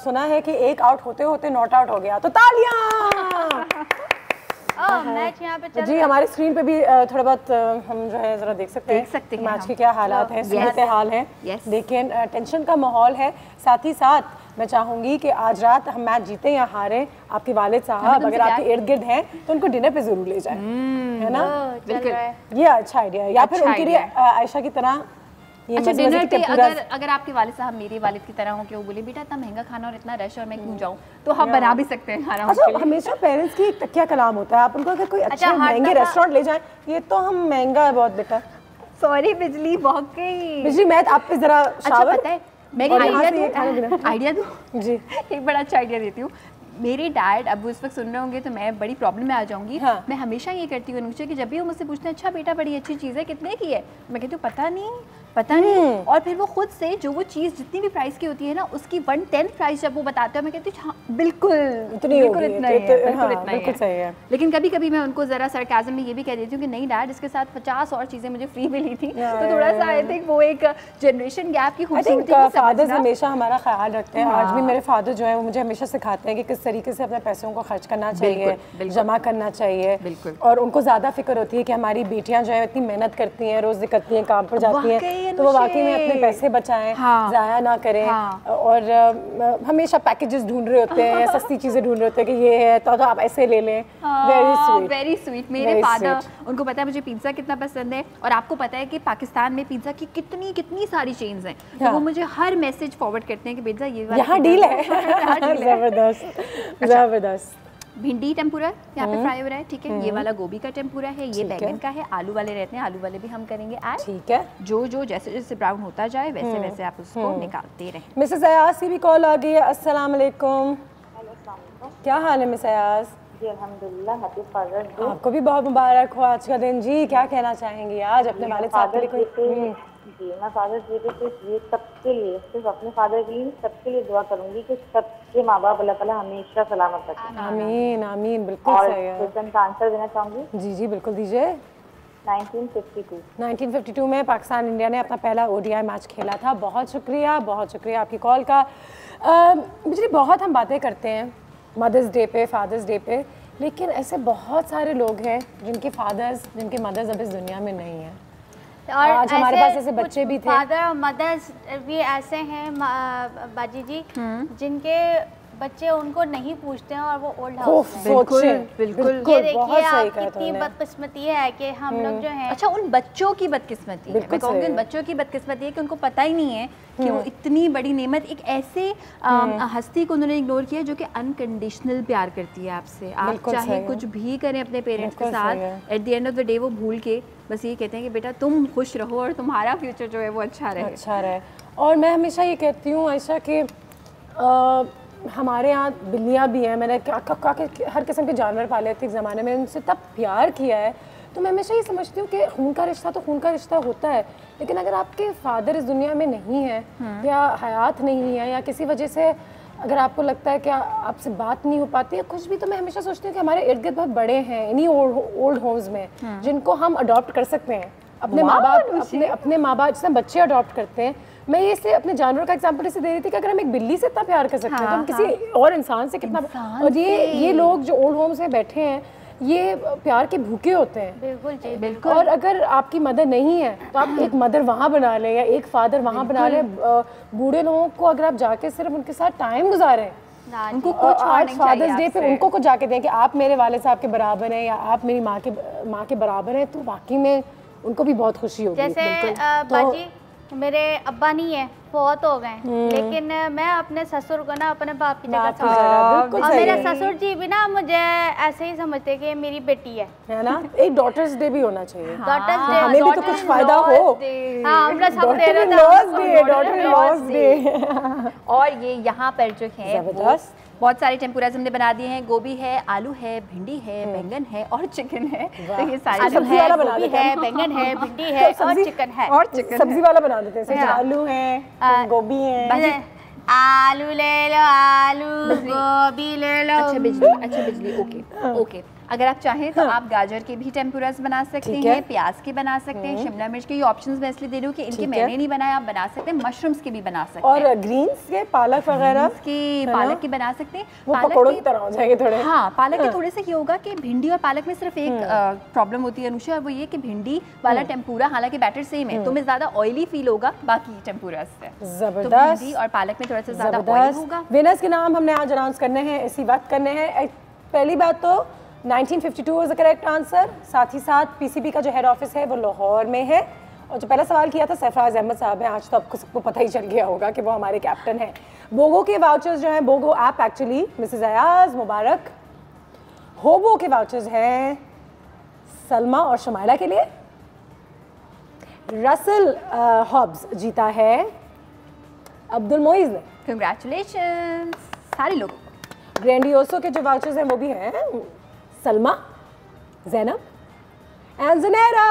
सुना है कि एक आउट होते होते नॉट आउट हो गया, तो तालियां। मैच यहाँ पे चल जी, हमारी स्क्रीन पे भी थोड़ा बहुत हम जो है जरा देख सकते हैं मैच के क्या हालात हैं, सूरत हाल है। लेकिन टेंशन का माहौल है। साथ ही साथ मैं चाहूंगी कि आज रात हम मैच जीते या हारे, आपके वालिद साहब अगर आपके इर्द गिर्द हैं तो उनको डिनर पे जरूर ले जाएं, है ना? बिल्कुल, ये अच्छा आइडिया है। या फिर उनके लिए आयशा की तरह अच्छा डिनर पे अगर आपके वालिद साहब मेरे वालिद की तरह हो कि वो बोले बेटा इतना महंगा खाना और इतना रश और मैं क्यों जाऊं, तो हम बना भी सकते हैं खाना। अच्छा, हमेशा पेरेंट्स की एक तकिया कलाम होता है, आप उनको अगर कोई अच्छे महंगे रेस्टोरेंट ले जाएं, ये तो हम महंगा है बहुत बेटा। सॉरी बिजली बहुत गई। बिजली मैं आप पे जरा शावर, पता है मैं आइडिया दूं जी, एक बड़ा अच्छा आइडिया देती हूँ। मेरे डैड अब इस वक्त सुन रहे होंगे तो मैं बड़ी प्रॉब्लम में आ जाऊंगी। हाँ। मैं हमेशा ये करती हूँ अनुषा कि जब भी वो मुझसे पूछते हैं अच्छा बेटा बड़ी अच्छी चीज़ है, कितने की है, मैं कहती हूँ पता नहीं। और फिर वो खुद से जो वो चीज़ जितनी भी प्राइस की होती है ना उसकी 1/10 प्राइस जब वो बताते हैं मैं कहती हूँ हाँ बिल्कुल इतना ही है। लेकिन कभी कभी मैं उनको ज़रा सरकाज़म में ये भी कह देती हूँ कि नहीं डैड इसके साथ 50 और चीज़ें मुझे फ्री मिली थी, तो थोड़ा सा आई थिंक वो एक जनरेशन गैप की खूबसूरती। फादर्स हमेशा हमारा ख्याल रखते हैं। आज भी मेरे फादर जो है वो मुझे हमेशा सिखाते हैं कि किस तरीके से अपने पैसों को खर्च करना चाहिए, जमा करना चाहिए। और उनको ज़्यादा फिक्र होती है कि हमारी बेटियां जो है इतनी मेहनत करती हैं, रोज़ करती हैं, काम पर जाती हैं, तो वो वाकई में अपने पैसे बचाएं, ज़ाया ना करें। और हमेशा पैकेजेस ढूंढ रहे होते हैं, सस्ती चीज़ें ढूंढ रहे होते हैं कि ये है तो आप ऐसे ले लें। Very sweet. मेरे फादर, उनको पता है मुझे पिज़्ज़ा कितना पसंद है, और आपको पता है कि पाकिस्तान में पिज़्ज़ा की कितनी सारी चेन्स हैं, तो वो मुझे हर मैसेज फॉरवर्ड करते हैं कि पिज़्ज़ा ये वाला यहाँ डील है। ज़बरदस्त। भिंडी टेम्पुरा यहाँ पे फ्राई हो रहा है, ठीक है। ये वाला गोभी का टेम्पुरा है, ये बैंगन का है, आलू वाले रहते हैं, आलू वाले भी हम करेंगे ऐड, ठीक है। जो जैसे जैसे ब्राउन होता जाए वैसे वैसे आप उसको निकालते रहें। मिसेस अयाज की भी कॉल आ गई है। अस्सलाम वालेकुम। क्या हाल है मिस अयाज? जी अल्हम्दुलिल्लाह, हैप्पी फादर्स डे। आपको भी बहुत मुबारक हो आज का दिन। जी क्या कहना चाहेंगी आज अपने वालिद साहब के लिए? जी मैं फादर्स डे पे सिर्फ ये सबके लिए, सिर्फ अपने फादर के लिए सबके लिए दुआ करूंगी कि सबके माँ बाप अल्लाह ताला हमेशा सलामत रखे। आमीन आमीन, बिल्कुल सही है। क्वेश्चन का आंसर देना चाहूंगी। जी जी बिल्कुल दीजिए। 1952 में पाकिस्तान इंडिया ने अपना पहला ODI मैच खेला था। बहुत शुक्रिया आपकी कॉल का। बिजली बहुत हम बातें करते हैं मदर्स डे पे, फादर्स डे पे, लेकिन ऐसे बहुत सारे लोग हैं जिनके फादर्स, जिनके मदर्स अब इस दुनिया में नहीं हैं। और आज हमारे पास ऐसे बच्चे भी थे, फादर और मदर्स भी ऐसे हैं बाजी जी, जिनके बच्चे उनको नहीं पूछते हैं और वो ओल्ड हाउस में। बिल्कुल। ये देखिए आप कितनी बदकिस्मती है कि हम लोग जो हैं। अच्छा, उन बच्चों की बदकिस्मती है, मैं कहूँगी उन बच्चों की बदकिस्मती है कि उनको पता ही नहीं है कि वो इतनी बड़ी नेमत, एक ऐसे हस्ती को उन्होंने इग्नोर किया जो कि अनकंडीशनल प्यार करती है आपसे। आप चाहे कुछ भी करें अपने पेरेंट्स के साथ, at the end of the day वो भूल के बस ये कहते हैं कि बेटा तुम खुश रहो और तुम्हारा फ्यूचर जो है वो अच्छा रहे। और मैं हमेशा ये कहती हूँ ऐसा कि हमारे यहाँ बिल्लियाँ भी हैं, मैंने हर किस्म के जानवर पाले थे एक ज़माने में, उनसे तब प्यार किया है। तो मैं हमेशा ये समझती हूँ कि खून का रिश्ता तो खून का रिश्ता होता है, लेकिन अगर आपके फादर इस दुनिया में नहीं है या हयात नहीं है या किसी वजह से अगर आपको लगता है कि आपसे बात नहीं हो पाती है कुछ भी, तो मैं हमेशा सोचती हूँ कि हमारे इर्द गिर्द बहुत बड़े हैं इन्हीं ओल्ड होम्स में जिनको हम अडॉप्ट कर सकते हैं। अपने माँ बाप जिससे बच्चे अडॉप्ट करते हैं। मैं ये से अपने जानवर का एग्जांपल इसे दे रही थी कि अगर हम एक बिल्ली से इतना प्यार कर सकते हैं तो हम किसी और इंसान से कितना। और ये लोग जो ओल्ड होम्स में बैठे हैं ये प्यार के भूखे होते हैं। बिल्कुल जी, बिल्कुल। और अगर आपकी मदर नहीं है तो आप एक मदर वहाँ बना लें या एक फादर वहाँ बना लें। बूढ़े लोगों को अगर आप जाके सिर्फ उनके साथ टाइम गुजारें, उनको कुछ आज फादर्स डे पे उनको कुछ जाके दें कि आप मेरे वाले साहब के बराबर हैं या आप मेरी माँ के बराबर हैं, तो वाकई में उनको भी बहुत खुशी होगी। जैसे बाजी मेरे अब्बा नहीं है, बहुत हो गए, लेकिन मैं अपने ससुर को ना अपने बाप की जगह समझती हूँ। और मेरे ससुर जी भी ना मुझे ऐसे ही समझते कि मेरी बेटी है ना। एक डॉटर्स डे भी होना चाहिए। डॉटर्स डे हमें भी तो कुछ फायदा हो। हाँ, हम लोग सब दे रहे थे। और ये यहाँ पर जो है बहुत सारे टेम्पुराज हमने बना दिए हैं। गोभी है, आलू है, भिंडी है, बैंगन है और चिकन है। तो ये सारे सब्जी वाला बना देते हैं। बैंगन है, भिंडी है और चिकन है। और सब्जी वाला बना देते हैं। आलू है, गोभी है, आलू ले लो, आलू गोभी ले लो। अच्छा बिजली ओके। अगर आप चाहें तो आप गाजर के भी टेम्पुरास बना सकते हैं, प्याज के बना सकते हैं, शिमला मिर्च के। ये ऑप्शंस मैं इसलिए दे रही हूँ कि इनके मैंने नहीं बनाया, आप बना सकते हैं। मशरूम्स के भी बना सकते हैं और ग्रीन्स के, पालक वगैरह की, पालक की बना सकते हैं। वो पकौड़ों की तरह हो जाएंगे थोड़े। हाँ, पालक के थोड़े से ये होगा कि भिंडी और पालक में सिर्फ एक प्रॉब्लम होती है अनुषा, और वो ये कि भिंडी वाला टेम्पुरा हालांकि बैटर सेम है तो में ज्यादा ऑयली फील होगा बाकी टेम्पुरा से। जबरदस्त। भिंडी और पालक में थोड़ा सा ज्यादा ऑयल होगा। विनर्स के नाम हमने आज अनाउंस करने हैं, इसी वक्त करने हैं। पहली बात तो 1952 इज द करेक्ट आंसर। साथ ही साथ पीसीबी का जो हेड ऑफिस है वो लाहौर में है। और जो पहला सवाल किया था सरफराज अहमद साहब हैं, आज तो आपको सबको पता ही चल गया होगा कि वो हमारे कैप्टन हैं। बोगो के वाउचर्स जो हैं, बोगो ऐप एक्चुअली मिसेस अयाज मुबारक। होबो के वाउचर्स हैं सलमा और शमाइला के लिए। रसल हॉब्स जीता है अब्दुल मोइज ने। कंग्रेचुलेशंस सारे लोगों। ग्रैंडियोसो के जो वाउचर्स हैं वो भी हैं सलमा, जैनब एंड ज़ुनैरा।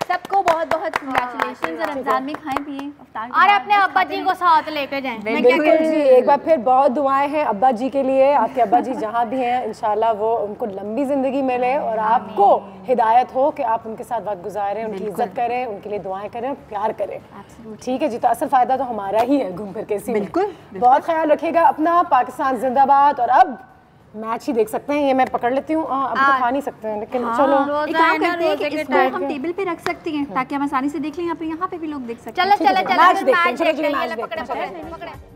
सबको बहुत बहुत कंग्रेचुलेशंस। रमजान में खाएं पिएं और अपने अब्बा जी को साथ लेकर जाएं। बिल्कुल जी, एक बार फिर बहुत दुआएं हैं अब्बा जी के लिए। आपके अब्बा जी जहाँ भी हैं इंशाल्लाह वो उनको लंबी ज़िंदगी मिले और आपको हिदायत हो कि आप उनके साथ वक्त गुजारें, उनकी इज्जत करें, उनके लिए दुआएं करें, प्यार करें। ठीक है जी, तो असल फ़ायदा तो हमारा ही है घूम फिर के इसी। बिल्कुल। बहुत ख्याल रखिएगा अपना। पाकिस्तान जिंदाबाद। और अब मैच ही देख सकते हैं। ये मैं पकड़ लेती हूँ, अब तो खा नहीं सकते हैं, लेकिन चलो एक काम करते हैं कि इसको हम टेबल पे रख सकते हैं ताकि हम आसानी से देख लें। यहाँ पे भी लोग देख सकते हैं। चलो मैच देखते हैं।